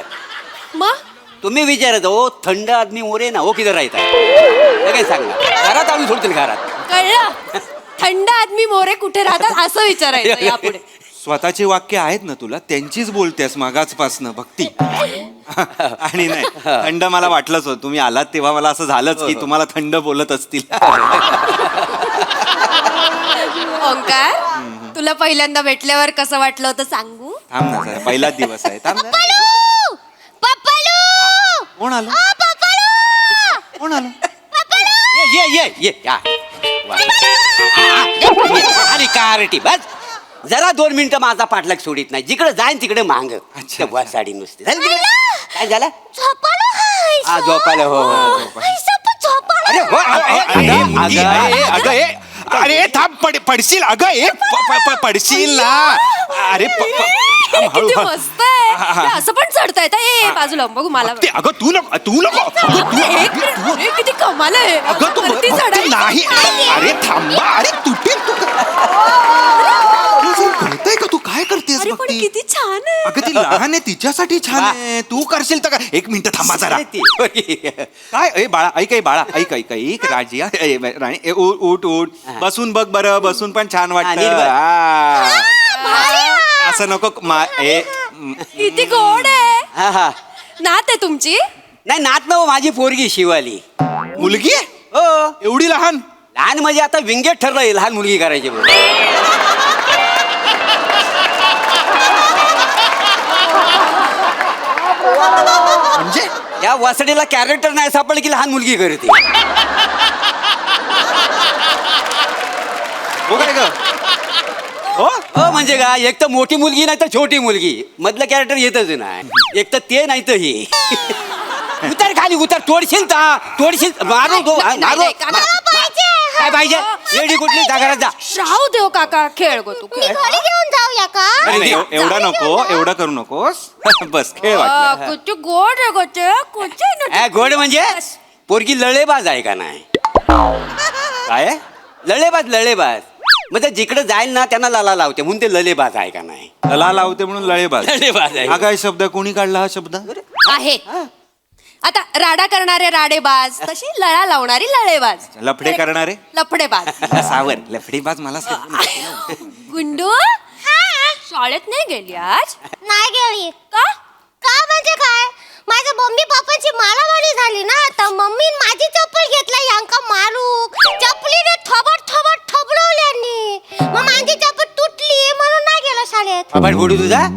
मग तुम्ही विचारायचं हो थंड आदमी मोरे ना हो किती राहतात, काय सांगा घरात आम्ही सोडतील घरात. कळलं, थंड आदमी मोरे कुठे राहतात असं विचारायचं यापुढे. स्वतःची वाक्य आहेत ना तुला, त्यांचीच बोलतेस मागाचपासनं भक्ती. आणि नाही थंड मला वाटलंच होतं, तुम्ही आलात तेव्हा मला असं झालंच की तुम्हाला थंड बोलत असतील. ओंकार, तुला पहिल्यांदा भेटल्यावर कसं वाटलं होतं सांगू? थांब ना जरा, पहिलाच दिवस आहे. थांब ना. कोण आलं कोण आलं. ये ये ये ये या. वा. ये. आणि कारटी बस जरा 2 मिनिटं माझा पाठलाग सोडित नाही, जिकडे जाईन तिकडे मांग. अच्छा. वा साडी नुसती झालं तिकडे. काय झालं हा झोपायला हो अरे हो अरे थांब पडशील अगं पडशील ना. अरे किती मस्त आहे, हे असं पण चढता येतं. ए बाजूला बघू मला. अगं तू नको अगं तू एक मिनिट, अरे, किती कमाल आहे. अगं तू वरती भक्ती चढायचं. नाही. अरे थांबा, अरे तुटेल तू. कळतंय का तू काय करतेस अरे पण भक्ती. किती छान आहे. अगं ती लहान आहे तिच्यासाठी छान आहे, तू करशील तर काय. एक मिनिट थांबा जरा. काय ए बाळा ऐक बाळा ऐक राजिया राणी उठ बसून बघ बरं, बसून पण छान नीट वाटत. बघ. असं नको किती गोड आहे. हा हा नात आहे तुमची? नाही नात ना माझी पोरगी शिवाली. मुलगी आहे? हो एवढी लहान. लहान म्हणजे आता विंगेट ठरलंय लहान मुलगी करायची म्हणून. म्हणजे या वसडीला कॅरेक्टर नाही सापडलं की लहान मुलगी करते. हो काय ग. हो हो म्हणजे काय, एक तर मोठी मुलगी नाही तर छोटी मुलगी, मधलं कॅरेक्टर येतच नाही. एक तर ते नाही तर हे. उतर खाली उतर, तोडशील मारू तो नाही, मारू. नाही, काका. काय पाहिजे रेडी कुठली जागा जा. राहू देव काका, खेळ गो तू खेळ. घेऊन जाऊया का? अरे नाही, एवढा नको, एवढं करू नकोस. बस खेळ वाटलं. किती गोड आहे गो ते, ए, गोड म्हणजे पोरगी लळेबाज आहे का नाही. काय लळेबाज म्हणजे जिकडे जाईल ना त्यांना लाला लावते म्हणून ते लळेबाज आहे का नाही. लला लावते म्हणून लळेबाज. लळेबाज आहे. हा काय शब्द, कोणी काढला हा शब्द. आहे. आता राडा करणारे राडेबाज, तशी लळा लावणारी लळेबाज. लफडे करणारे लफडेबाज. सावर लफडेबाज मला गुंडू शाळेत नाही गेली आज? नाही गेली. का? का म्हणजे काय? माझ्या मम्मी पप्पाची मारामारी झाली ना, तर मम्मी माझी चप्पल घेतला यांका मारू. चपलीने थोबड ठबडवल्यानी, मग माझी चप्पल तुटली म्हणून नाही गेलो शाळेत. बाबा गोडू तुझा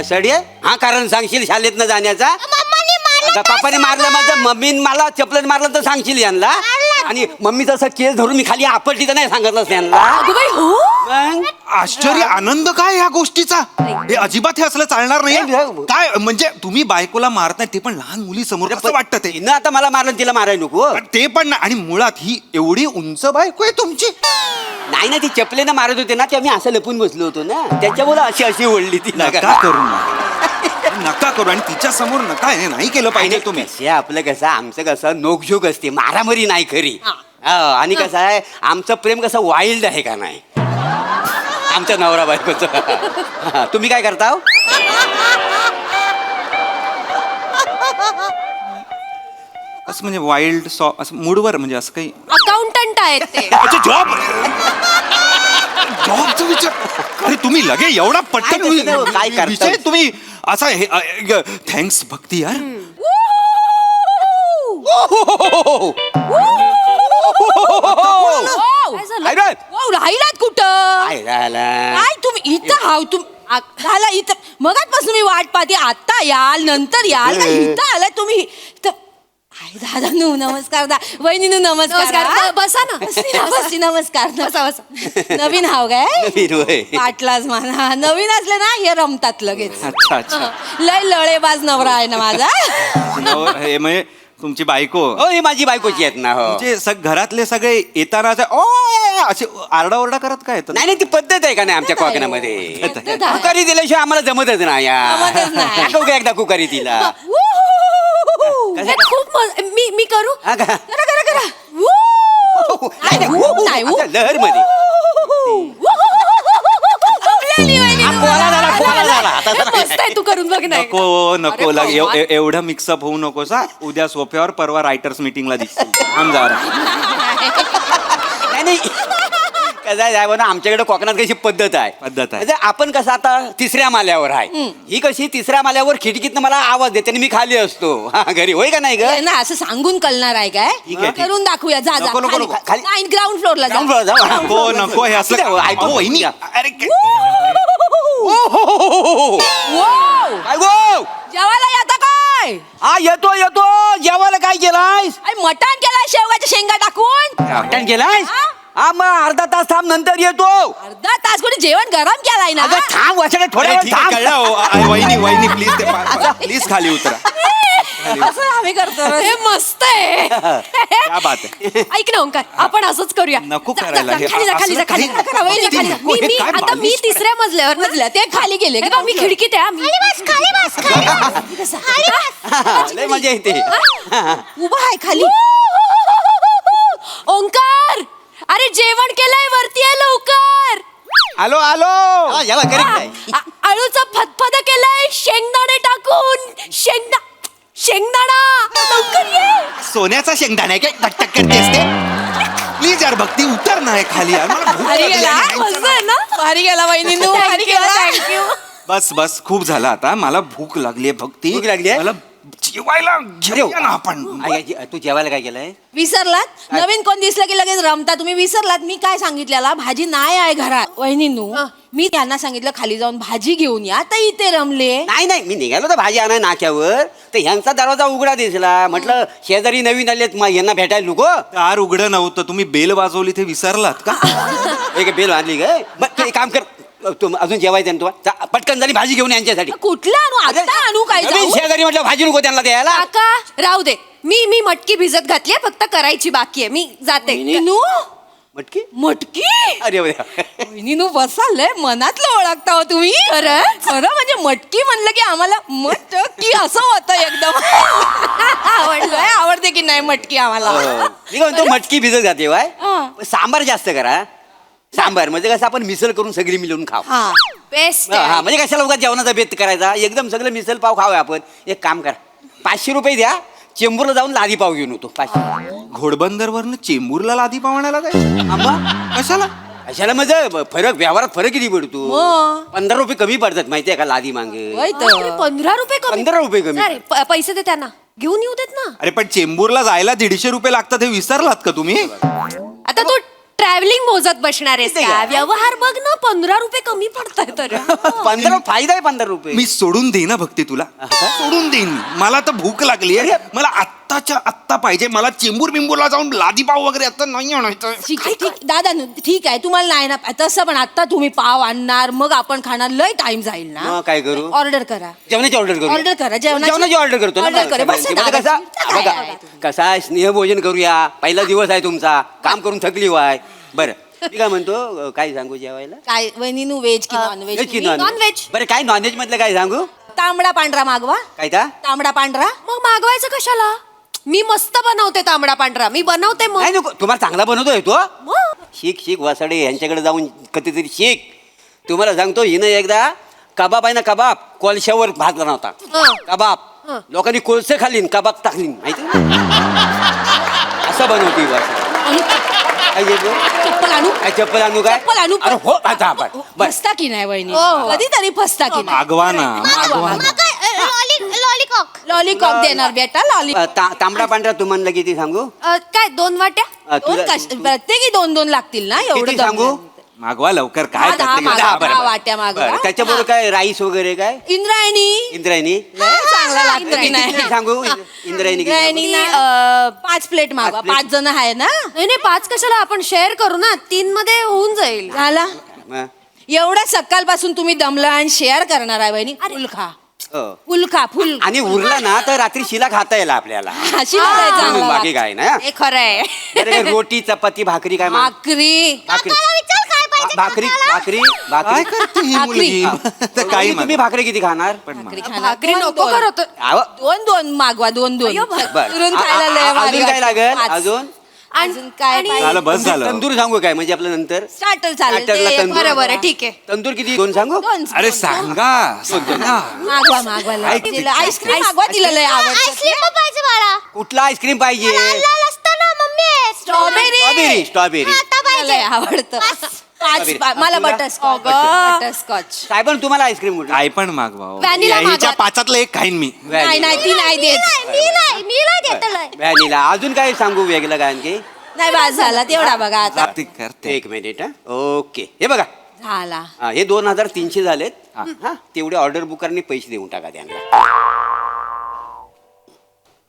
सडी हा कारण सांगशील शाळेत न जाण्याचा. मम्मानी मारलं. पप्पाने मारलं माझं, मम्मीने मला चपलन मारलं तर सांगशील यांना. आणि मम्मी तसं केस धरून मी खाली आपटली तर नाही सांगितलंस यांना. अगं बाई, हो. मग आश्चर्य आनंद काय या गोष्टीचा. हे अजिबात हे असलं चालणार नाही. काय म्हणजे तुम्ही बायकोला मारताय ते पण लहान मुली समोर, कसं वाटतं ते. तिनं आता मला मारलं तिला मारायला नको. पण ते पण नाही. आणि मुळात ही एवढी उंच बायको आहे तुमची. नाही ना ती चपलेनं मारत होते ना, तेव्हा मी असं लपून बसलो होतो ना, त्याच्यामुळे अशी ओढली ती. नका करू नका करू. आणि तिच्या समोर नका हे नाही केलं पाहिजे तुम्ही. हे आपलं कसं, आमचं कसं नोकझोक असते, मारामारी नाही खरी. आणि कसं आहे आमचं प्रेम कसं वाईल्ड आहे का नाही आमच्या नवरा बायकोचं. तुम्ही काय करता? असं म्हणजे वाईल्ड असं मूडवर म्हणजे असं काही अकाउंटंट आहेत ते. अच्छा जॉब जॉबचा विचार. अरे तुम्ही लगे एवढा पटकन काय करता? काय करता? विषय तुम्ही असा थँक्स भक्ती यार. काय झालं? काय रे? वाव, राहिलात कुठं? काय झालं? काय तुम्ही इथं हाव झाला इथं मगाचपासून मी वाट पाहते. आता याल नंतर याल का इथं आलाय तुम्ही दादा नु नमस्कार वहिनी नमस्कार नमस्कार. बसा ना बसी नमस्कार बसा बसा. नवीन हाव काय नवीन होय. पाटलाच म्हणा नवीन असले ना हे रमतात लगेच. अच्छा अच्छा. लय लळेबाज नवरा आहे ना माझा. हे म्हणजे तुमची बायको हो ही माझी बायकोची आहेत ना. हो म्हणजे घरातले सगळे येताना असे आरडाओरडा करत काय येतात? नाही नाही ती पद्धत आहे का नाही आमच्या कोकणामध्ये. पद्धत आहे. कुकारी दिल्याशिवाय आम्हाला जमतच नाही जमतच नाही. दाखव का एकदा कुकारी तिला. हे खूप मी करू हा का? करा करा करा. नाही, नाही, नाही, अच्छा, लहर मध्ये. पोला झाला, पोला झाला. आता मस्त आहे तू करून बघ नाही. नको एवढं मिक्सअप होऊ नकोस हा. उद्या सोफ्यावर परवा रायटर्स मीटिंगला दिसतील. नाही नाही कसं आहे बघा आमच्याकडे कोकणात कशी पद्धत आहे. म्हणजे आपण कसं आता तिसऱ्या माल्यावर आहे. ही कशी तिसऱ्या माल्यावर खिडकीतनं मला आवाज देते आणि मी खाली असतो घरी. होय का नाही ग? ना असं सांगून कळणार आहे काय? ठीक आहे, ठीक आहे. करून दाखवूया. जा जा नको, नको, खाली. नको. खाली. नाही ग्राउंड फ्लोअरला जा. Ground floor ला जाऊ. नको नको हे असलं ऐकू अहो, वहिनी. अरे Wow! काय गो जेवायला येता काय? हा येतो येतो. जेवायला काय केलायस? अरे मटण केलाय शेवगाच्या शेंगा टाकून. मटण केलायस? हा? हा मग अर्धा तास थांब नंतर येतो. अर्धा तास कोणी जेवण गरम केलाय ना. अगं थांब वाचडे थोड्या अरे वेळ ठीक आहे, थांब. कळलं हो. वहिनी प्लीज खाली उतरा. असं आम्ही करतो. हे मस्त आहे. क्या बात आहे. ऐक ना ओंकार आपण असंच करूया. नको जा, जा, करायला जा, हे. खाली जा खाली जा असलं खाली काही जा. करा, वहिनी, खाली जा. नको, हे मी काय आता मी मालिश? तिसऱ्या मजल्यावर ते खाली गेले का मी खिडकीत आहे. आम्ही लय मजा येते. उभा आहे खाली. ओंकार अरे जेवण केलंय वरती आहे लवकर. आलो हा, जेवा करेक्ट आहे. आळूचा फतफद केलाय शेंगदाणे टाकून. शेंगदाणा लवकर ये. सोन्याचा शेंगदाणा आहे काय टकटक करतेस ते? प्लीज यार भक्ती उतर ना हे खाली यार. मला भूक भारी लागली गेला आणि मस्त आहे ना. भारी गेला वहिनी भारी गेला. थँक्यू. बस खूप झालं आता. मला भूक लागली आहे भक्ती. भूक लागली आहे? मला जेवायला घेऊया ना आपण. तू जेवायला काय केलंय? विसरलात? नवीन कोण दिसलं की लगेच रमता तुम्ही. विसरलात मी काय सांगितलेला भाजी नाही आहे घरात. वहिनीनू मी त्यांना सांगितलं खाली जाऊन भाजी घेऊन या तर इथे रमले. नाही नाही मी निघालो तर भाजी आणाय नाक्यावर तर ह्यांचा दरवाजा उघडा दिसला. म्हटलं शेजारी नवीन आलेत यांना भेटायला नको. दार उघडं नव्हतं. तुम्ही बेल वाजवली ते विसरलात का? एक बेल आणली काय? बरं तू एक काम कर. तू अजून जेवायचं ना तुला पटकन झाली भाजी घेऊन यांच्यासाठी. कुठला आणू आता आणू काय नवीन जाऊ? शेजारी म्हटलं भाजी नको त्यांना द्यायला. काका राहू दे. मी मटकी भिजत घातली फक्त करायची बाकी आहे. मी जाते. मटकी मटकी अरे वहिनीनू बसालय मनातलं ओळखता हो तुम्ही. खरं खरं म्हणजे मटकी म्हणलं की आम्हाला मटकी असं होतं एकदम. आवडते की नाही मटकी आम्हाला. मी काय म्हणतो मटकी भिजत घाते वाय. सांबार जास्त करा. सांबार म्हणजे कसं आपण मिसळ करून सगळी मिळून खाऊ. हा बेस्ट. हा म्हणजे कशाला उगाच जेवणाचा बेत करायचा. एकदम सगळं मिसळ पाव खाऊया आपण. एक काम करा 500 रुपये द्या. चेंबूरला जाऊन लादी पाव घेऊन होतो. 500. घोडबंदरवरनं चेंबूरला लादी पावण्याला जायचं? आंबा कशाला? कशाला म्हणजे फरक व्यवहारात फरक किती पडतो. 15 रुपये कमी पडतात माहितीये का लादी मागे. 15 रुपये कमी. 15 रुपये कमी. अरे, पैसे दे त्यांना घेऊन येऊ देत ना. अरे पण चेंबूरला जायला 150 रुपये लागतात हे विसरलात का तुम्ही? आता तू ट्रॅव्हलिंग मोजत बसणार आहेस का? व्यवहार बघ ना 15 रुपये कमी पडताय तर. 15 फायदा आहे 15 रुपये. मी सोडून देईन ना भक्ती तुला. सोडून देईन. मला तर भूक लागली आहे. मला आत्ताच्या आत्ता पाहिजे. मला बिंबूरला जाऊन लादी पाव वगैरे आता नाही आणायचं. ठीक आहे ठीक दादा ठीक आहे तुम्हाला नाही ना तसं पण आता तुम्ही पाव आणणार मग आपण खाणार लय टाइम जाईल ना. मग काय करू? ऑर्डर करा. जेवणाची ऑर्डर करू. ऑर्डर करा जेवणाची ऑर्डर करतो ना. ऑर्डर करा. बस म्हणजे दादा. कसा आहे स्नेहभोजन करूया. पहिला दिवस आहे तुमचा. काम करून थकली वाय. बरं मी काय म्हणतो काय सांगू जेवायला? काय वहिनीनू व्हेज की नॉन व्हेज की व्हेज? Non veg. बरं काय नॉनव्हेज मधलं काय सांगू? तांबडा पांढरा मागवा. काय ता? तांबडा पांढरा. मग मागवायचं कशाला? मी मस्त बनवते तांबडा पांढरा. मी बनवते मग. नाही नको तुम्हाला चांगला बनवतोय तो. मग. शिक वासाडे यांच्याकडे जाऊन कधीतरी शिक. तुम्हाला सांगतो हिनं एकदा कबाब आहे ना कबाब कोळशावर भात बनवता. कबाब लोकांनी कोळसे खालीन कबाब टाकलीन माहिती असं बनवती भाषा. काय जे गं? चप्पल आणू काय चप्पल आणू काय चप्पल आणू अरे हो आता आपण बस फसता की नाही वहिनी कधीतरी फसता की नाही मागवा ना मागवा. लॉलीकॉक लॉलीकॉक देणार बेटा लॉलीकॉक तांबडा पांढरा तू म्हणलं किती सांगू काय 2 वाट्या तुला- प्रत्येकी 2 लागतील ना एवढं किती सांगू मागवा लवकर काय दहा प्रत्येक- मागवा, दहा, बरं, दहा बरं. वाट्या मागवा. बरं, त्याच्याबरोबर काय राईस वगैरे काय इंद्रायणी इंद्रायणी लय चांगला लागतं की किती नाही सांगू इंद्रायणी किती इंद्रायणी सांगू? 5 प्लेट मागवा पाच plate. 5 जण आहे ना नाही 5 कशाला आपण शेअर करू ना 3 मध्ये होऊन जाईल झाला हं. एवढ्या सकाळपासून तुम्ही दमला आणि शेअर करणार आहे बहिणी फुल खा हो. फुल खा फुल आणि उरला ना तर रात्री शिला खाता येईल आपल्याला अशी नाही चांगलं बाकी काय ना हे खरं आहे बरं, काय रोटी चपाती भाकरी काय माग- भाकरी भाकरी विचार काय पाहिजे भाकरी भाकरी काय भाकरी करते ही भाकरी. मुलगी तर काही तुम्ही भाकरी किती खाणार भाकरी नको करत आव. 2 मागवा 2 बरं. फिरून खायला लय अजून भारी काय लागेल वाटतं. अजून अजून काय झालं बस झालं तंदूर सांगू काय म्हणजे आपलं नंतर स्टार्टर चालेल स्टार्टरला ते तंदूर. बरोबर आहे ठीक आहे तंदूर किती 2 सांगू 2 अरे सांगा सांगा. मागवा आईस्क्रीम मागवा तिला लय आवडतं आईस्क्रीम पण पाहिजे बाळा कुठला आईस्क्रीम पाहिजे लाल लाल असतं ना मम्मी स्ट्रॉबेरी स्ट्रॉबेरी आता लय पाहिजे आवडतं स्ट्रॉबेरी. मला तुला? Butterscotch butter. बटरस्कॉच साहेबन तुम्हाला आईस्क्रीम कुठला काय पण मागवा हो. Vanilla ह्याच्या मागवा. 5 एक खाईन मी नाही नाही ती नाही देत मी नाही देतलंय व्हॅनिला अजून काय सांगू वेगळं काय आणखी नाही बाज झाला तेवढा बघा आता ते करते 1 मिनिट हा ओके हे बघा झाला हा, हे 2300 झालेत हा तेवढे ऑर्डर बुकरने पैसे देऊन टाका त्यांना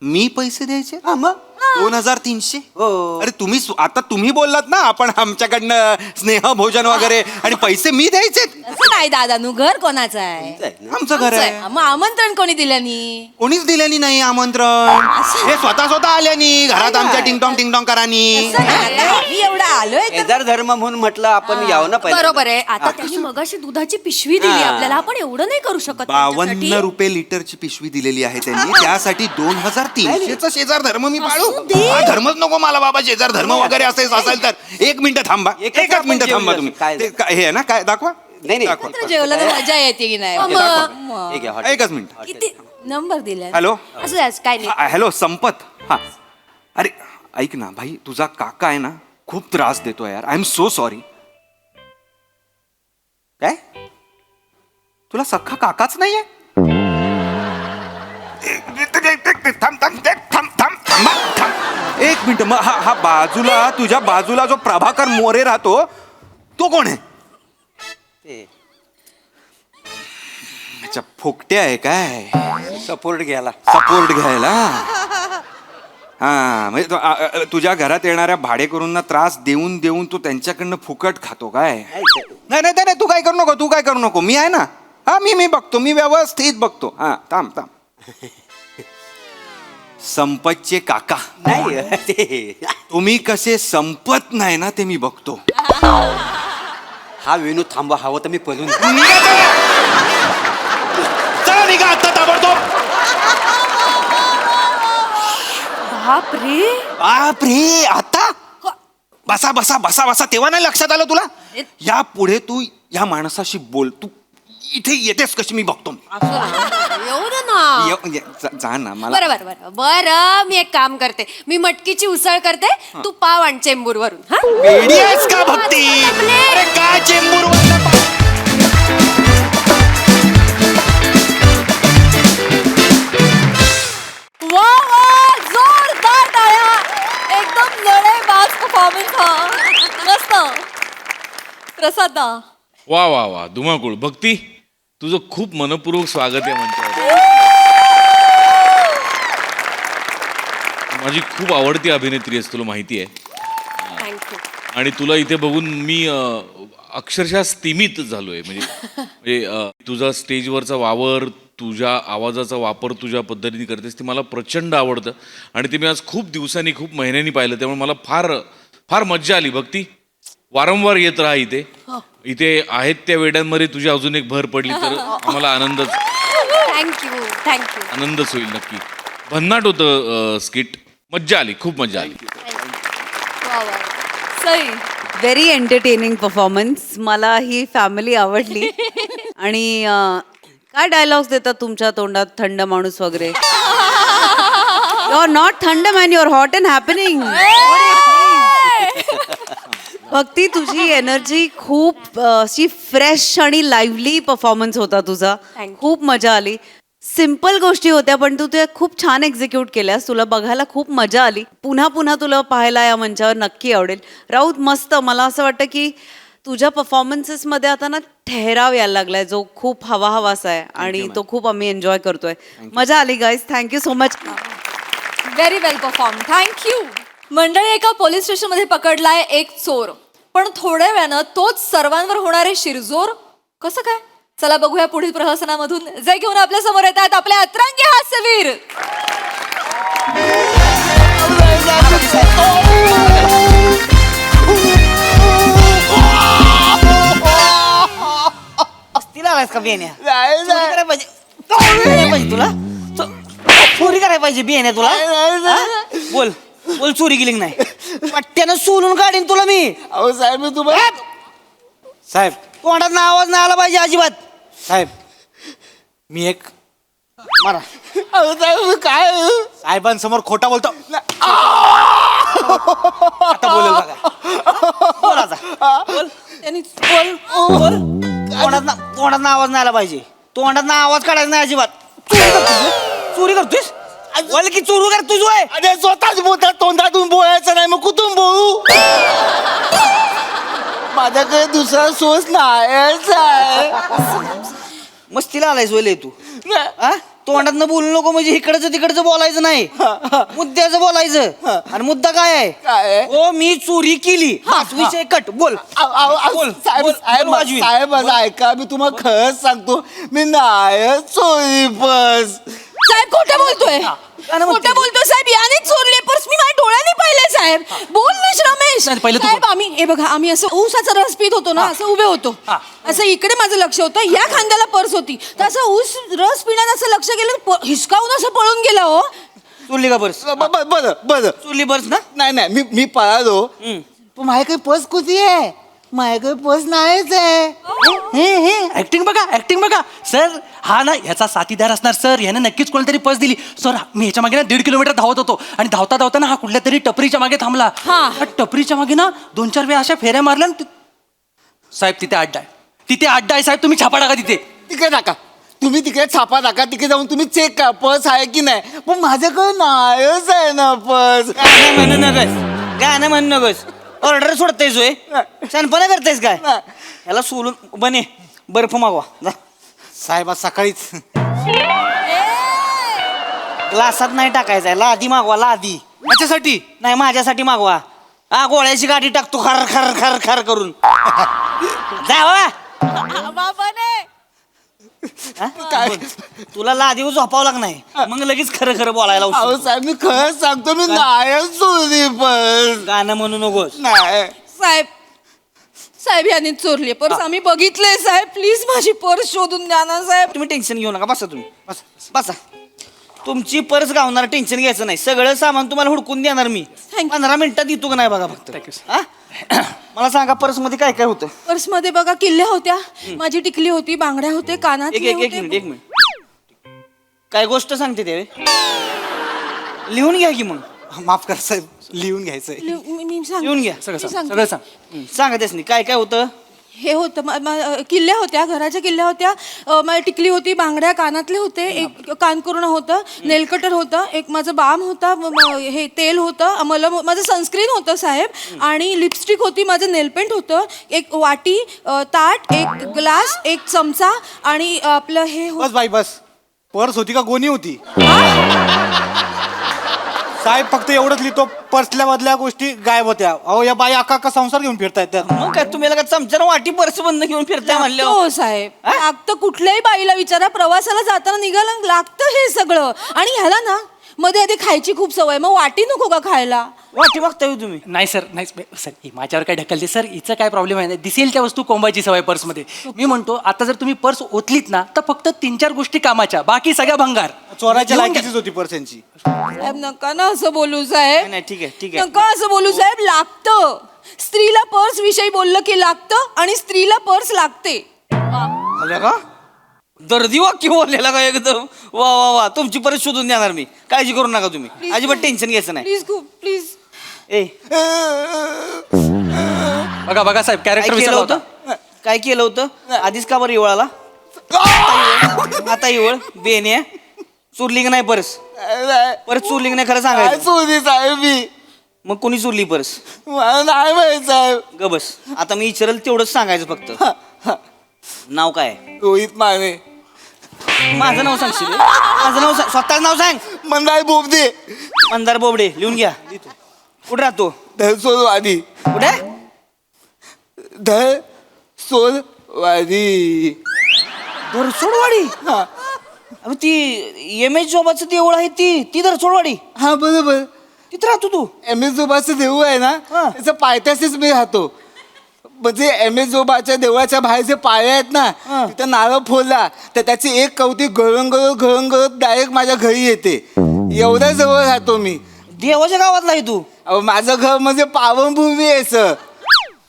मी पैसे द्यायचे हा मग 2300 हो. अरे तुम्ही आता तुम्ही बोललात ना आपण आमच्याकडनं स्नेह भोजन वगैरे आणि पैसे मी द्यायचे असं नाही दादानू घर कोणाचं आहे आमचं घर आहे मग आमंत्रण कोणी दिल्यानी कोणीच दिल्यानी नाही आमंत्रण हे स्वतः आल्यानी घरात आमच्या टिंगटॉंग टिंगटॉंग करानी असं नाही, आता मी एवढा आलोय तर शेजार धर्म म्हणून म्हटलं आपण यावं ना पहिल्यांदा. बरोबर आहे आता त्यांनी मगाशी दुधाची पिशवी दिली हा. आपल्याला आपण एवढं नाही करू शकत 52 त्यांच्यासाठी. रुपये लिटरची पिशवी दिलेली आहे त्यांनी त्यासाठी 2300चा शेजार धर्म मी पाळू असू दे. हा धर्मच नको मला बाबा शेजार धर्म वगैरे असेल तर 1 मिनिट थांबा एकच एकच आपण मिनिट थांबा जेवूया. तुम्ही काय ते हे आहे ना काय दाखवा नाही दाखवा. एकत्र जेवलं तर मजा येते की नाही मग. ठीक आहे हॉटेल. एकच मिनिट किती नंबर दिला हॅलो असं द्याच काय नाही हॅलो संपत हा अरे ऐक ना भाई तुझा काका आहे ना खूप त्रास देतो यार आय एम सो सॉरी काय तुला सख्खा काकाच नाहीये एक मिनिट मग हा बाजूला तुझ्या बाजूला जो प्रभाकर मोरे राहतो तो कोण आहे ते अच्छा फोकटे आहे काय सपोर्ट घ्यायला सपोर्ट घ्यायला हा म्हणजे तुझ्या घरात येणाऱ्या भाडेकरूंना त्रास देऊन देऊन तू त्यांच्याकडनं फुकट खातो काय नाही नाही नाही तू काय करू नको मी आहे ना हा मी बघतो मी व्यवस्थित बघतो हा थांब संपतचे काका नाही ते तुम्ही कसे संपत नाही ना ते मी बघतो हा वेणू थांबा हवं तर मी पळून चला निघा आता ताबडतोब बाप रे आता बसा बसा बसा बसा तेव्हा नाही लक्षात आलं तुला या पुढे तू या माणसाशी बोल तू इथे येतेस कशी मी बघतो एवढं ना जा ना मला बरं बरं मी एक काम करते मी मटकीची उसळ करते तू पाव आण चेंबूर वरून हा वेडी आहेस का भक्ती अरे काय चेंबूर वा जोरदार टाळ्या एकदम लढाईबाज परफॉर्मन्स हा मस्त प्रसाद वा वा वा धुमाकूळ भक्ती तुझं खूप मनपूर्वक स्वागत आहे मंचावर माझी खूप आवडती अभिनेत्री आहेस तुला माहिती आहे थँक्यू आणि तुला इथे बघून मी अक्षरशः स्तिमित झालोय म्हणजे तुझा स्टेजवरचा वावर तुझ्या आवाजाचा वापर तुझ्या पद्धतीने करतेस ते मला प्रचंड आवडतं आणि ते मी आज खूप दिवसांनी खूप महिन्यांनी पाहिलं त्यामुळे मला फार फार मज्जा आली भक्ती वारंवार येत राहा इथे आहेत त्या वेड्यांमध्ये तुझी अजून एक भर पडली तर आम्हाला थँक्यू आनंदच होईल नक्की भन्नाट होतं स्किट मज्जा आली खूप मज्जा आली सई व्हेरी एंटरटेनिंग परफॉर्मन्स मला ही फॅमिली आवडली आणि काय डायलॉग्स देतात तुमच्या तोंडात थंड माणूस वगैरे यू आर नॉट थंड man you are hot and happening Bhakti तुझी एनर्जी खूप अशी फ्रेश आणि लाईव्हली परफॉर्मन्स होता तुझा खूप मजा आली सिम्पल गोष्टी होत्या पण तू ते खूप छान एक्झिक्यूट केल्यास तुला बघायला खूप मजा आली पुन्हा पुन्हा तुला पाहायला या मंचावर नक्की आवडेल राऊत मस्त मला असं वाटतं की तुझ्या परफॉर्मन्सेसमध्ये आता ना ठहराव यायला लागलाय जो खूप हवा हवासा आहे आणि तो खूप आम्ही एन्जॉय करतोय मजा आली guys thank you so much very well perform thank you मंडळी एका पोलीस स्टेशनमध्ये पकडलाय एक चोर पण थोड्या वेळानं तोच सर्वांवर होणारे शिरजोर कसं काय चला बघूया पुढील प्रहसनामधून जे घेऊन आपल्या समोर येतात आपले अतरंगी हास्यवीर तिला आलायस का बियाण्या चोरी करायला पाहिजे तुला चोरी करायला पाहिजे बियाण्या तुला हा? बोल बोल चोरी केली की नाही पट्ट्यानं सोलून काढीन तुला मी अहो साहेब मी तुम्हाला साहेब तोंडात ना आवाज नाही आला पाहिजे अजिबात साहेब मी एक मारा अहो साहेब मी काय साहेबांसमोर खोटा बोलतो आता बोलेल बघा बोल आता बोल त्यांनी बोल तोंडात ना आवाज नाही आला पाहिजे तोंडात ना आवाज काढायचा नाही अजिबात चोरी करतोयस बोल की चोरू कर तुझ अरे स्वतःच बोलतात तोंडातून बोलायचं नाही मग कुठून बोलू माझ्याकडे दुसरा सोर्स नाहीच आहे मस्तीला आलायस बोले तू तोंडात न बोलू नको म्हणजे इकडचं तिकडचं बोलायचं नाही मुद्द्याचं बोलायचं आणि मुद्दा काय आहे हो मी चोरी केली हाच विषय कट बोल बोल, साहेब बोल, साहेब बोल वाजवी. साहेब माझं ऐका मी तुम्हाला खरंच सांगतो मी नाही चोरी बस साहेब खोटं बोलतोय खोटं बोलतोय साहेब याने चोरले पर्स मी माझ्या डोळ्याने पाहिले साहेब बोल ना रमेश साहेब आम्ही हे बघा आम्ही असं ऊसाचा रस पित होतो ना असं उभे होतो असं इकडे माझं लक्ष होतं या खांद्याला पर्स होती तर असं ऊस रस पिण्यात असं लक्ष गेलं हिसकावून असं पळून गेलं हो चोरली का पर्स बरं बरं चोरली पर्स ना नाही नाही मी पळालो पण माझ्याकडे पर्स कुठे आहे माझ्याकडे पर्स नाहीच आहे ऍक्टिंग बघा सर हा ना ह्याचा साथीदार असणार सर ह्याने नक्कीच कोणतरी पर्स दिली सर मी ह्याच्या मागे ना 1.5 किलोमीटर धावत होतो आणि धावता धावताना हा कुठल्या तरी टपरीच्या मागे थांबला त्या टपरीच्या मागे ना 2-4 वेळा अशा फेऱ्या मारल्या साहेब तिथे अड्डा आहे साहेब तुम्ही छापा टाका तिकडे टाका तुम्ही तिकडे छापा टाका तिकडे जाऊन तुम्ही चेक करा पर्स आहे की नाही पण माझ्याकडे नाहीच आहे ना पर्स म्हणू नकोस गाणं म्हणू नकोस ऑर्डर सोडतेस होय शानपणा करतेस काय याला सोलून बने बर्फ मागवा जा साहेब आज सकाळीच ग्लासात नाही टाकायचा लादी मागवा लादी याच्यासाठी नाही माझ्यासाठी मागवा हा गोळ्याची गाठी टाकतो खर खर खर खर करून जा काय तुला लादीवर झोपावं लाग नाही मग लगेच खरं खरं बोलायला अहो साहेब मी खरंच सांगतो मी नाही चोरी पर्स गाणं म्हणू नकोस नाही साहेब यांनी चोरली पर्स आम्ही बघितलंय साहेब प्लीज माझी पर्स शोधून द्या ना साहेब तुम्ही टेन्शन घेऊ नका बसा तुम्ही बसा तुमची पर्स गावणार टेन्शन घ्यायचं नाही सगळं सामान तुम्हाला हुडकून देणार मी 15 मिनिटात येतो का नाही बघा फक्त मला सांगा पर्स मध्ये काय काय होतं पर्स मध्ये बघा किल्ल्या होत्या माझी टिकली होती बांगड्या होते कानात एक मिनिट काय गोष्ट सांगते ते लिहून घ्या की मग माफ करा साहेब लिहून घ्यायचंय लिहून घ्या सगळं सांगा त्यासनी काय काय होतं हे होतं किल्ल्या होत्या घराच्या किल्ल्या होत्या माझी टिकली होती बांगड्या कानातले होते एक कानकुरण होतं नेलकटर होतं एक माझं बाम होता हे तेल होतं मला माझं सनस्क्रीन होतं साहेब आणि लिपस्टिक होती माझं नेलपेंट होतं एक वाटी ताट एक ग्लास एक चमचा आणि आपलं हे बस बाई बस पर्स होती का गोणी होती साहेब फक्त एवढंच लिहितो पर्सल्या मधल्या गोष्टी गायब होत्या अहो या बाई अक्का संसार घेऊन फिरतायत त्यात मग काय तुम्ही लगा चमच्यानं वाटी पर्स बंद घेऊन फिरताय म्हणले हो साहेब लागतं कुठल्याही बाईला विचारा प्रवासाला जाताना निघालं लागतं हे सगळं आणि ह्याला ना मध्ये आधी खायची खूप सवय मग वाटी नको का खायला वाटी बघताय तुम्ही नाही सर माझ्यावर काय ढकलते सर हिचं काय प्रॉब्लेम आहे दिसेल त्या वस्तू कोंबायची सवय पर्समध्ये मी म्हणतो आता जर तुम्ही पर्स ओतलीत ना तर फक्त 3-4 गोष्टी कामाच्या बाकी सगळ्या भंगार चोराच्या लायकीचीच होती पर्स यांची साहेब नका ना असं बोलू साहेब नाही ठीक आहे नका असं बोलू साहेब लागतं स्त्रीला पर्स विषयी बोललं की लागतं आणि स्त्रीला पर्स लागते आलं का दर्दी वाक्य बोललेला का एकदम वा वा वा तुमची परत शोधून देणार मी काळजी करू नका तुम्ही अजिबात टेन्शन घ्यायचं नाही प्लीज गो प्लीज. ए बघा बघा साहेब काय कॅरेक्टर केलं विसरला होता. होतं काय केलं होतं आधीच का बरं इवळाला आता इवळ बेने चुरली का नाही परस परत चुरली का नाही खरं सांगायचं चोरी साहेब मी मग कोणी चुरली परस मला नाही माहित साहेब. ग बस आता मी विचारल तेवढंच सांगायचं फक्त नाव काय रोहित माने. माझं नाव सांगशील माझं नाव सांग स्वतःच नाव सांग मंदार बोबदे. मंदार बोबडे लिहून घ्या कुठे राहतो धरसोलवाडी. कुठे धरसोलवाडी. दरसोडवाडी हा अबे ती एम एच जॉबाचं देऊळ आहे ती दरसोडवाडी हा बरोबर. तिथं राहतो तू एम एस जोबाचं देऊळ आहे ना हा. त्याच्या पायथ्याशीच मी राहतो. म्हणजे एम एस जोबाच्या देवळाच्या बाहेर जे पाळे आहेत ना हा. तिथं नारळ फोडला तर त्याची एक कवटी घळंगळत डायरेक्ट माझ्या घरी येते. एवढ्या जवळ राहतो मी. देवाच्या गावातला आहे तू अहो माझं घर म्हणजे पावनभूमी आहे सर.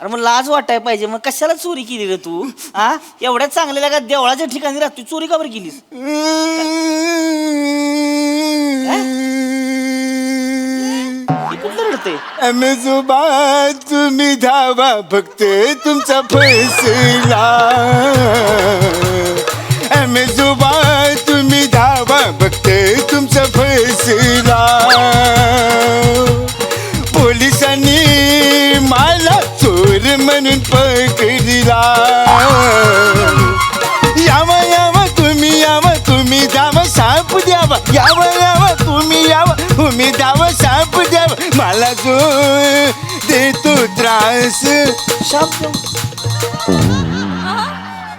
अरे मग लाज वाटाय पाहिजे मग कशाला चोरी केली रे तू हा एवढ्या चांगल्या का देवळाच्या ठिकाणी राहतो चोरी का बरं केलीस हे कुठलं रडते एम एस जोबा तुम्ही धावा फक्त तुमचा फैसला. एम एस जोबा तुम्ही धावा फक्त तुमचा फैसला. पोलिसांनी मला चोर म्हणून पकडला. यावा यावा तुम्ही जावा साप द्यावा. यावा तुम्ही द्यावा साप द्यावा. मला जो देतो त्रास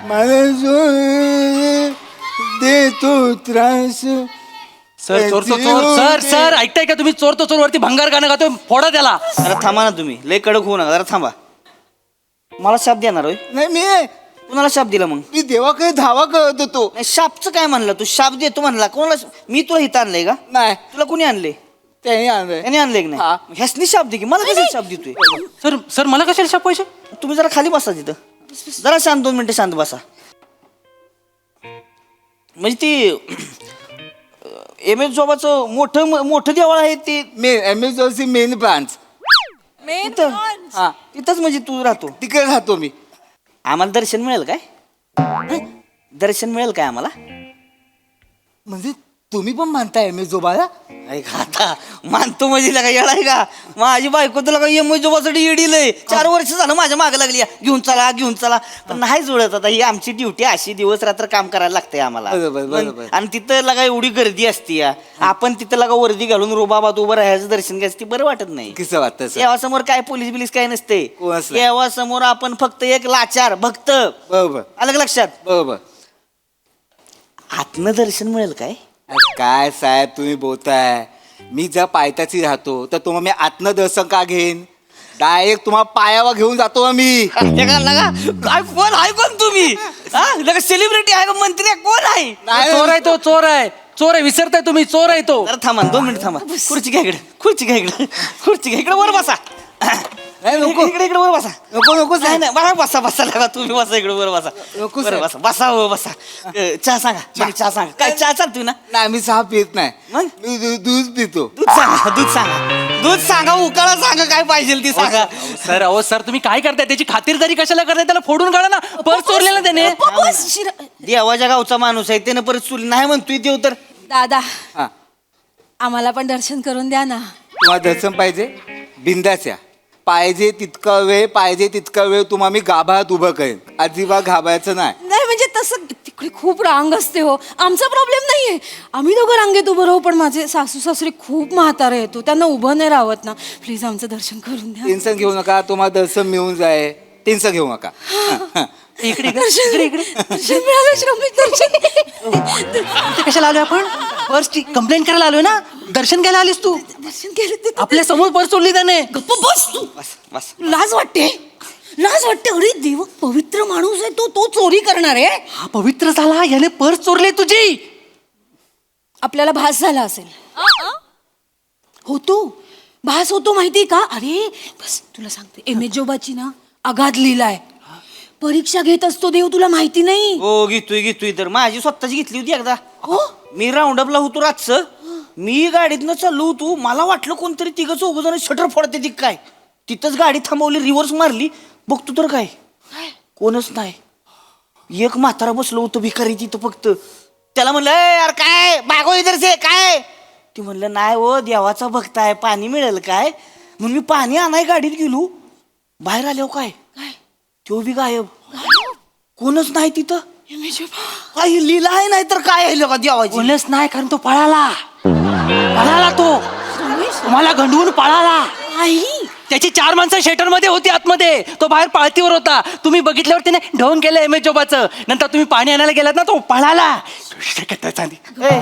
मला जो देतो त्रास. सर चोर तो चोर सर सर ऐकताय का तुम्ही चोर तो चोर वरती भंगार गाणं गातोय फोडा त्याला. जरा थांबा ना तुम्ही लय कडक होऊ नका जरा थांबा मला शाप देणार होय नाही कुणाला शाप दिला मग मी देवाकडे धावा करत होतो. नाही शापचं काय म्हणलं तू शाप देतो म्हणला कोणाला मी तुला इथं आणलंय का नाही तुला कोणी आणले त्याने आणलंय. याने आणले की हा. नाही ह्यासनी शाप दे की मला कशाला शाप देतोय सर सर मला कशाला शाप पाहिजे. तुम्ही जरा खाली बसा तिथं जरा शांत 2 मिनिटं शांत बसा म्हणजे ती एम एस जॉबाचं मोठं देवळ आहे ते मेन एम एस जोबची मेन ब्रांच तिथं हा तिथंच म्हणजे तू राहतो तिकडे राहतो मी. आम्हाला दर्शन मिळेल काय हं? दर्शन मिळेल काय आम्हाला म्हणजे तुम्ही पण मानता एम एस जोबाला. ऐका आता मानतो म्हणजे लगा येणार का माझी बायको तुला का एम जोबासाठी येडीलय 4 वर्ष झालं माझ्या मागे लागली घेऊन चला पण नाही जुळत आता ही आमची ड्युटी अशी दिवस रात्र काम करायला लागतंय आम्हाला बरोबर. आणि तिथं लगा एवढी गर्दी असते आपण तिथं लगा वर्दी घालून रोबाबात उभं राहायचं दर्शन घ्यायचं ती बरं वाटत नाही किसं वाटतं सर. देवासमोर काय पोलीस बिलीस काय नसते कोण असलं? देवासमोर आपण फक्त एक लाचार भक्त बरोबर अलग लक्षात बरोबर. आतनं दर्शन मिळेल काय काय साहेब तुम्ही बोलताय. मी जर पायथ्याची राहतो तर तुम्हाला मी आत्म दर्शन का घेईन. डायरेक्ट तुम्हाला पायावर घेऊन जातो आम्ही. काय कोण आहे कोण तुम्ही सेलिब्रिटी आहे का मंत्री आहे कोण आहे चोर आहे तो चोर आहे विसरताय तुम्ही चोर आहे तो. जरा थांबा 2 मिनिट थांबा खुर्ची घ्या इकडे वर बसा नाही, नको. इकडे वर बसा नको नाही नाही बघा बसा लागा तुम्ही बसा इकडे वर बसा नको बरं साहेब. बसा हो बसा चहा सांगा चहा सांगा काय चहा चालतोय ना नाही मी चहा पित नाही. मग? मी दूध पितो. दूध सांगा उकाळा सांगा काय पाहिजे ती सांगा सर तुम्ही काय करताय त्याची खातिरदारी कशाला करताय त्याला फोडून काढा ना पर्स चोरलेला त्याने. देवाच्या गावचा माणूस आहे त्यानं परत चुली नाही म्हणतोय देव तर दादा हा आम्हाला पण दर्शन करून द्या ना. तुम्हाला दर्शन पाहिजे बिंदाच्या पाहिजे तितका वेळ तुम्हाला मी गाभात उभं करेन. अजिबात घाबरायचं नाही. नाही म्हणजे तसं तिकडे खूप रांग असते हो आमचा प्रॉब्लेम नाहीये आम्ही दोघं रांगेत उभं राहू पण माझे सासू सासरे खूप म्हातारे येतो त्यांना उभं नाही राहत ना प्लीज आमचं दर्शन करून द्या. टेन्शन घेऊ नका तुम्हाला दर्शन मिळून जाय. टेन्शन घेऊ नका. इकडे दर्शन मिळालं श्रमिक दर्शन इथे कशाला आलोय आपण पर्सची कंप्लेंट करायला आलोय ना दर्शन घ्यायला आलीस तू दर्शन केलं ते आपल्या समोर पर्स चोरली त्याने. गप्प बस तू बस लाज वाटते अरे देव पवित्र माणूस आहे तो चोरी करणार आहे. हा पवित्र झाला याने पर्स चोरली तुझी. आपल्याला भास झाला असेल भास होतो माहिती का. अरे बस तुला सांगते एम एस जोबाची ना अगाध लीला आहे परीक्षा घेत असतो देव, तुला माहिती नाही? हो घेतोय तर माझी स्वतःची घेतली होती एकदा. मी राऊंडअपला होतो रातचं, मी गाडीतनं चाललो होतो, मला वाटलं कोणतरी तिघं चौघ जण शटर फोडते ती काय. तिथंच गाडी थांबवली, रिव्हर्स मारली, बघतो तर काय कोणच नाही. एक म्हातारा बसलो होतो भिकारी तिथं फक्त. त्याला म्हणलं "ए यार काय मागो इधर से काय?" ती म्हणलं "नाही हो देवाचा भक्त आहे, पाणी मिळेल काय?" म्हणून मी पाणी आणाय गाडीत गेलो, बाहेर आल्यावर काय तो बी गायब, कोणच नाही तिथं. काही लिहिलं आहे नाही तर काय आहे का देवाची. कोणच नाही, कारण तो पळाला तो तुम्हाला गंडवून पळाला. त्याची 4 माणसं शेटर मध्ये होती आतमध्ये, तो बाहेर पाळतीवर होता. तुम्ही बघितल्यावर त्याने ढवून केलं एम एच जोबाचं. नंतर तुम्ही पाणी आणायला गेलात ना, तो पळाला. ए,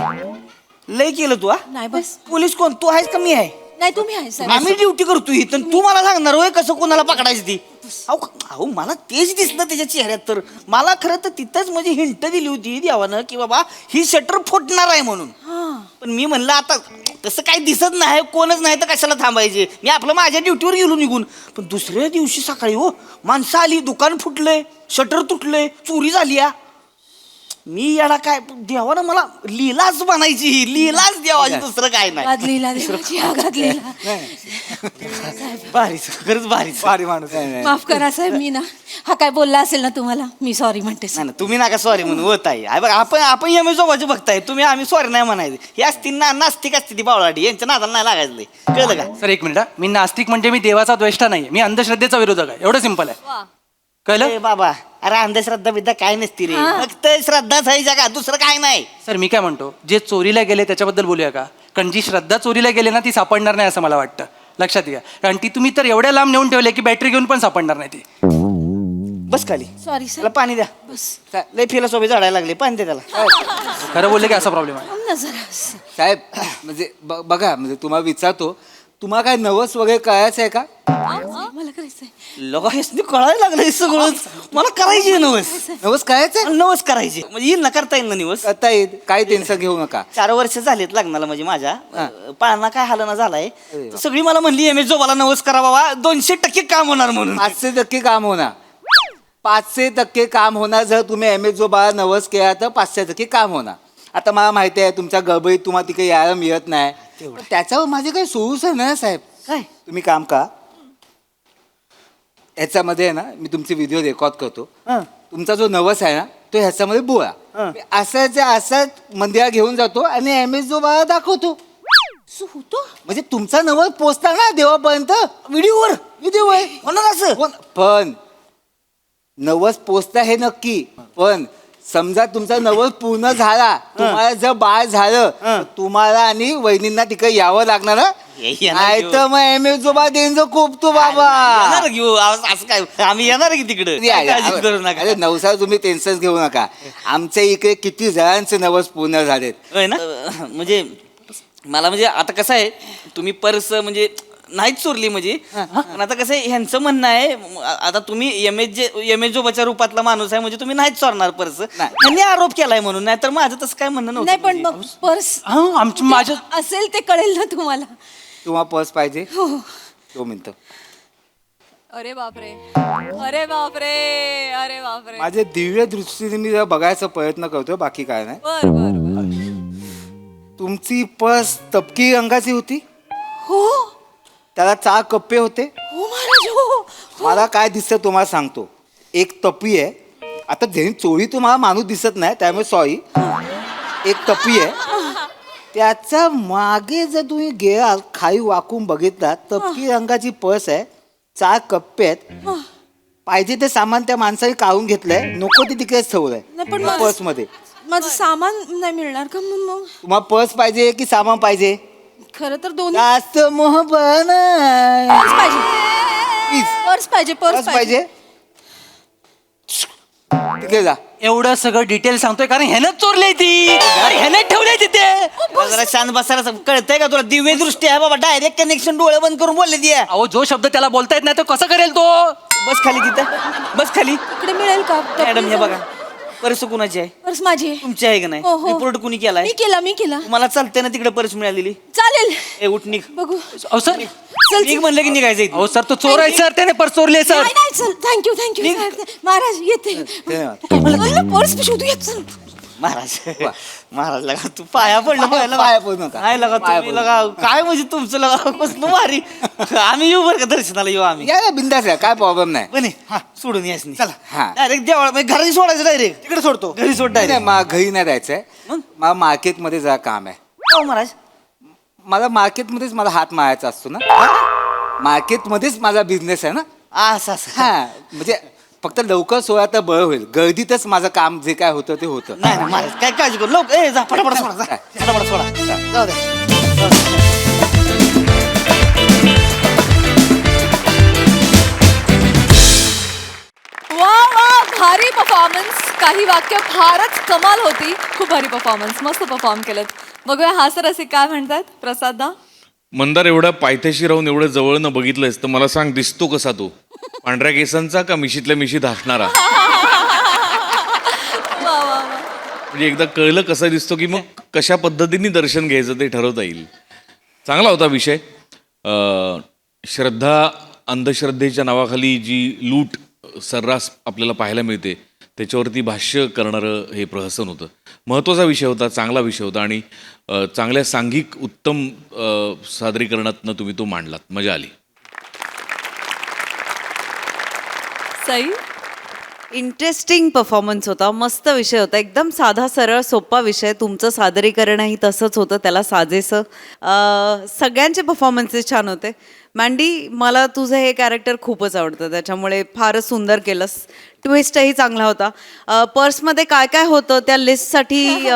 लय केलं तू. नाही बस. पोलीस कोण तू आहेस का मी आहे? नाही तुम्ही आहे सर. आम्ही ड्युटी करतो इथं, तू मला सांगणार होय कसं कोणाला पकडायची ती. अहो मला तेच दिसलं त्याच्या चेहऱ्यात. तर मला खरं तर तिथंच म्हणजे हिंट दिली होती देवानं की बाबा ही शटर फुटणार आहे म्हणून. पण मी म्हणलं आता तसं काही दिसत नाही, कोणच नाही तर कशाला थांबायचे. मी आपलं माझ्या ड्युटीवर गेलो निघून. पण दुसऱ्या दिवशी सकाळी हो माणसं आली, दुकान फुटलंय, शटर तुटलंय, चोरी झाली. मी याला काय देवानं मला लीलाच बनायची, लीलाच देवाची, दुसरं काय नाही. भारी खरंच भारी माणूस आहे. माफ करा साहेब, मी ना हा काय बोलला असेल ना तुम्हाला, मी सॉरी म्हणते. नाही तुम्ही नका सॉरी म्हणून होत आहे बघा. आपण एम एस जोबाचे बघताय तुम्ही, आम्ही सॉरी नाही म्हणायचं. हे असती नास्तिक असते ती बावळाडी, यांच्या नादाला नाही लागायचं. कळलं का सर? 1 मिनिट, मी नास्तिक म्हणजे मी देवाचा द्वेष्टा नाही, मी अंधश्रद्धेचा विरोधक आहे. एवढं सिंपल आहे. कळलं? ए बाबा, अरे अंधश्रद्धा बिद्धा काय नसती रे, फक्त श्रद्धाच आहे जगा, दुसरं काय नाही. सर मी काय म्हणतो, जे चोरीला गेले त्याच्याबद्दल बोलूया का? कारण जी श्रद्धा चोरीला गेले ना ती सापडणार नाही असं मला वाटतं. लक्षात घ्या, कारण ती तुम्ही तर एवढ्या लांब नेऊन ठेवले की बॅटरी घेऊन पण सापडणार नाही ती. बस खाली. सॉरी त्याला पाणी द्या. बस लय फिलॉसॉफी झाडायला लागले, पाणी द्या त्याला. खरं बोलले की असा प्रॉब्लेम आहे. साहेब म्हणजे बघा, म्हणजे तुम्हाला विचारतो, तुम्हाला काय नवस वगैरे कळायचं आहे का? मला करायचंय. लोक हेच कळायला लागलं सगळं. मला करायची नवस. नवस कळायचंय? नवस करायची म्हणजे येईल ना, करता येईल ना निवस. करता येईल, काही टेन्शन घेऊ नका. 4 वर्ष झालेत लग्नाला म्हणजे माझ्या. पाळणा काय हालना झालाय. सगळी मला म्हणली एम एस जोबाला नवस करा बाबा, 200% काम होणार म्हणून. 500% काम होणार. 500% काम होणार. जर तुम्ही एम एस जो बाळा नवस केला तर 500% काम होणार. आता मला माहिती आहे तुमच्या गडबडीत तुम्हाला तिकडे यायला मिळत नाही, पण त्याच्यावर माझे काही सोल्युशन नाही साहेब. काय तुम्ही काम का, ह्याच्यामध्ये आहे ना, मी तुमचे व्हिडिओ रेकॉर्ड करतो. तुमचा जो नवस आहे ना तो ह्याच्यामध्ये बोला. असंच मंदिरात घेऊन जातो आणि एम एस जो बाळा दाखवतो. म्हणजे तुमचा नवस पोचता ना देवापर्यंत. व्हिडिओवर होणार असं. पण नवस पोचता हे नक्की. पण समजा तुमचा नवस पूर्ण झाला, तुम्हाला जर बाळ झालं तर तुम्हाला आणि वहिनींना तिकडे यावं लागणार. नाही तर मग एम एस जो बा देईन खूप तू बाबा. येणार घेऊ असं काय, आम्ही येणार की तिकडे. अरे नवसाला तुम्ही टेन्शन घेऊ नका. आमच्या इकडे किती जणांचे नवस पूर्ण झालेत. होय ना. म्हणजे मला म्हणजे आता कसं आहे, तुम्ही पर्स म्हणजे नाहीच चोरली म्हणजे. पण आता कसं आहे, ह्यांचं म्हणणं आहे आता तुम्ही एम एस जोबाच्या रूपातला माणूस आहे म्हणजे तुम्ही नाहीच चोरणार पर्स. त्यांनी आरोप केलाय म्हणून, नाही तर माझं तसं काय म्हणणं नाही. नव्हतं. पण मग पर्स माझं असेल ते कळेल ना तुम्हाला. तुम्हाला पर्स पाहिजे? 2 मिनिटं. अरे बापरे, अरे बापरे, अरे बापरे. माझे दिव्य दृष्टीने मी जरा बघायचा प्रयत्न करतोय, बाकी काय नाही. बर बर. तुमची पर्स तपकी रंगाची होती. हो त्याला 4 कप्पे होते. हो महाराज. हो मला काय दिसतं तुम्हाला सांगतो. एक टपी आहे. आता ज्यांनी चोरी तुम्हाला माणूस दिसत नाही त्यामुळे सॉरी. एक टपी आहे, त्याच्या मागे जर तुम्ही गेला खाली वाकून बघितला, तपकी रंगाची पर्स आहे, 4 कप्पे आहेत. पाहिजे ते सामान त्या माणसाने काढून घेतलंय, नको ते तिकडेच ठेवलंय पर्स मध्ये. माझं सामान नाही मिळणार का मग? तुम्हाला पर्स पाहिजे की सामान पाहिजे? खरं तर दोन्ही. जास्त मोहब्बत नाही. पर्स पाहिजे, पर्स पाहिजे, पर्स पाहिजे. तिकडे जा. एवढं सगळं डिटेल सांगतोय कारण ह्यानं चोरले ती, ह्यानं ठेवले तिथे. जरा शांत बसायला कळतंय का तुला? दिव्य दृष्टी आहे बाबा, डायरेक्ट कनेक्शन, डोळे बंद करून बोलले ती. अहो जो शब्द त्याला बोलता येत नाही तो कसं करेल तो? बस खाली तिथं, बस खाली. इकडे मिळेल का मॅडम हे बघा, पर्स कुणाची आहे? पर्स माझी आहे. तुमची आहे का नाही? हो, हो. रिपोर्ट कुणी केलाय? मी केला तुम्हाला चालतंय ना तिकडे पर्स मिळालेली? चालेल ए उठ निघ. बघू अहो सर निघ म्हणलं की निघायचं इथनं. अहो सर तो चोर आहे सर त्याने पर्स चोरली आहे सर नाही नाही चल थँक्यू महाराज येते पर्स शोधू येत चल. महाराज लगा तू पाया पडलं पाया पडू नका. नाही लगा तुम्ही लगा काय म्हणजे तुमचं लगा कसलं भारी. आम्ही येऊ बरं का दर्शनाला येऊ आम्ही. या बिंदास आहे, काय प्रॉब्लेम नाही. बने सोडून यास चला. हा. डायरेक्ट देवळा घरी सोडायचं डायरेक्ट. तिकडे सोडतो घरी सोड नाही, डायरेक्ट. मला घरी नाही जायचंय. मला मार्केटमध्ये जरा काम आहे. हो महाराज. मला मार्केटमध्येच मला हात मारायचा असतो ना. मार्केटमध्येच माझा बिझनेस आहे ना. असं असं. हा म्हणजे फक्त लवकर सोडा तर बरं होईल. गर्दीतच माझं काम जे काय होतं ते होतं. नाही नाही महाराज काय काळजी करू लोक ए जा फटाफट सोडा जा. फटाफट सोडा जाऊ दे. वा वा भारी परफॉर्मन्स. काही वाक्य फारच कमाल होती. खूप भारी परफॉर्मन्स. मस्त परफॉर्म केलं. बघूया हा सर असे काय म्हणतात प्रसादा. मंदार एवढ्या पायथ्याशी राहून एवढं जवळनं बघितलंयस तर मला सांग दिसतो कसा तो? पांढऱ्या केसांचा का मिशीतल्या मिशीत हसणारा? म्हणजे एकदा कळलं कसा दिसतो की मग कशा पद्धतीने दर्शन घ्यायचं ते ठरवता येईल. चांगला होता विषय. श्रद्धा अंधश्रद्धेच्या नावाखाली जी लूट सर्रास आपल्याला पाहायला मिळते त्याच्यावरती भाष्य करणारं हे प्रहसन होतं. महत्त्वाचा विषय होता, चांगला विषय होता आणि चांगल्या सांघिक उत्तम सादरीकरणातनं तुम्ही तो मांडलात. मजा आली. सई इंटरेस्टिंग परफॉर्मन्स होता. मस्त विषय होता. एकदम साधा सरळ सोपा विषय. तुमचं सादरीकरणही तसंच होतं त्याला साजेसं. सगळ्यांचे परफॉर्मन्सेस छान होते. मँडी मला तुझं हे कॅरेक्टर खूपच आवडतं त्याच्यामुळे फारच सुंदर केलंस. ट्विस्टही चांगला होता. पर्समध्ये काय काय होतं त्या लिस्टसाठी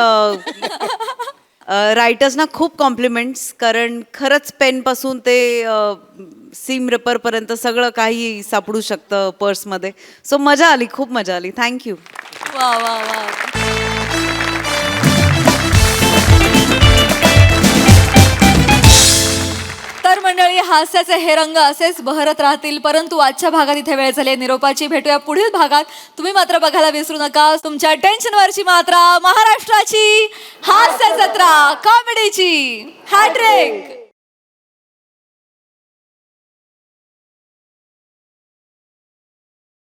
रायटर्सना खूप कॉम्प्लिमेंट्स. कारण खरंच पेनपासून ते सीम रेपरपर्यंत सगळं काही सापडू शकतं पर्समध्ये. सो मजा आली, खूप मजा आली. थँक्यू. वा वा वा. तर मंडळी हास्याचे हे रंग असेच बहरत राहतील. परंतु आजच्या भागात इथे वेळ झाली निरोपाची. भेटूया पुढील भागात. तुम्ही मात्र बघायला विसरू नका तुमच्या टेन्शनवरची मात्रा महाराष्ट्राची हास्य जत्रा कॉमेडीची हॅट्रिक.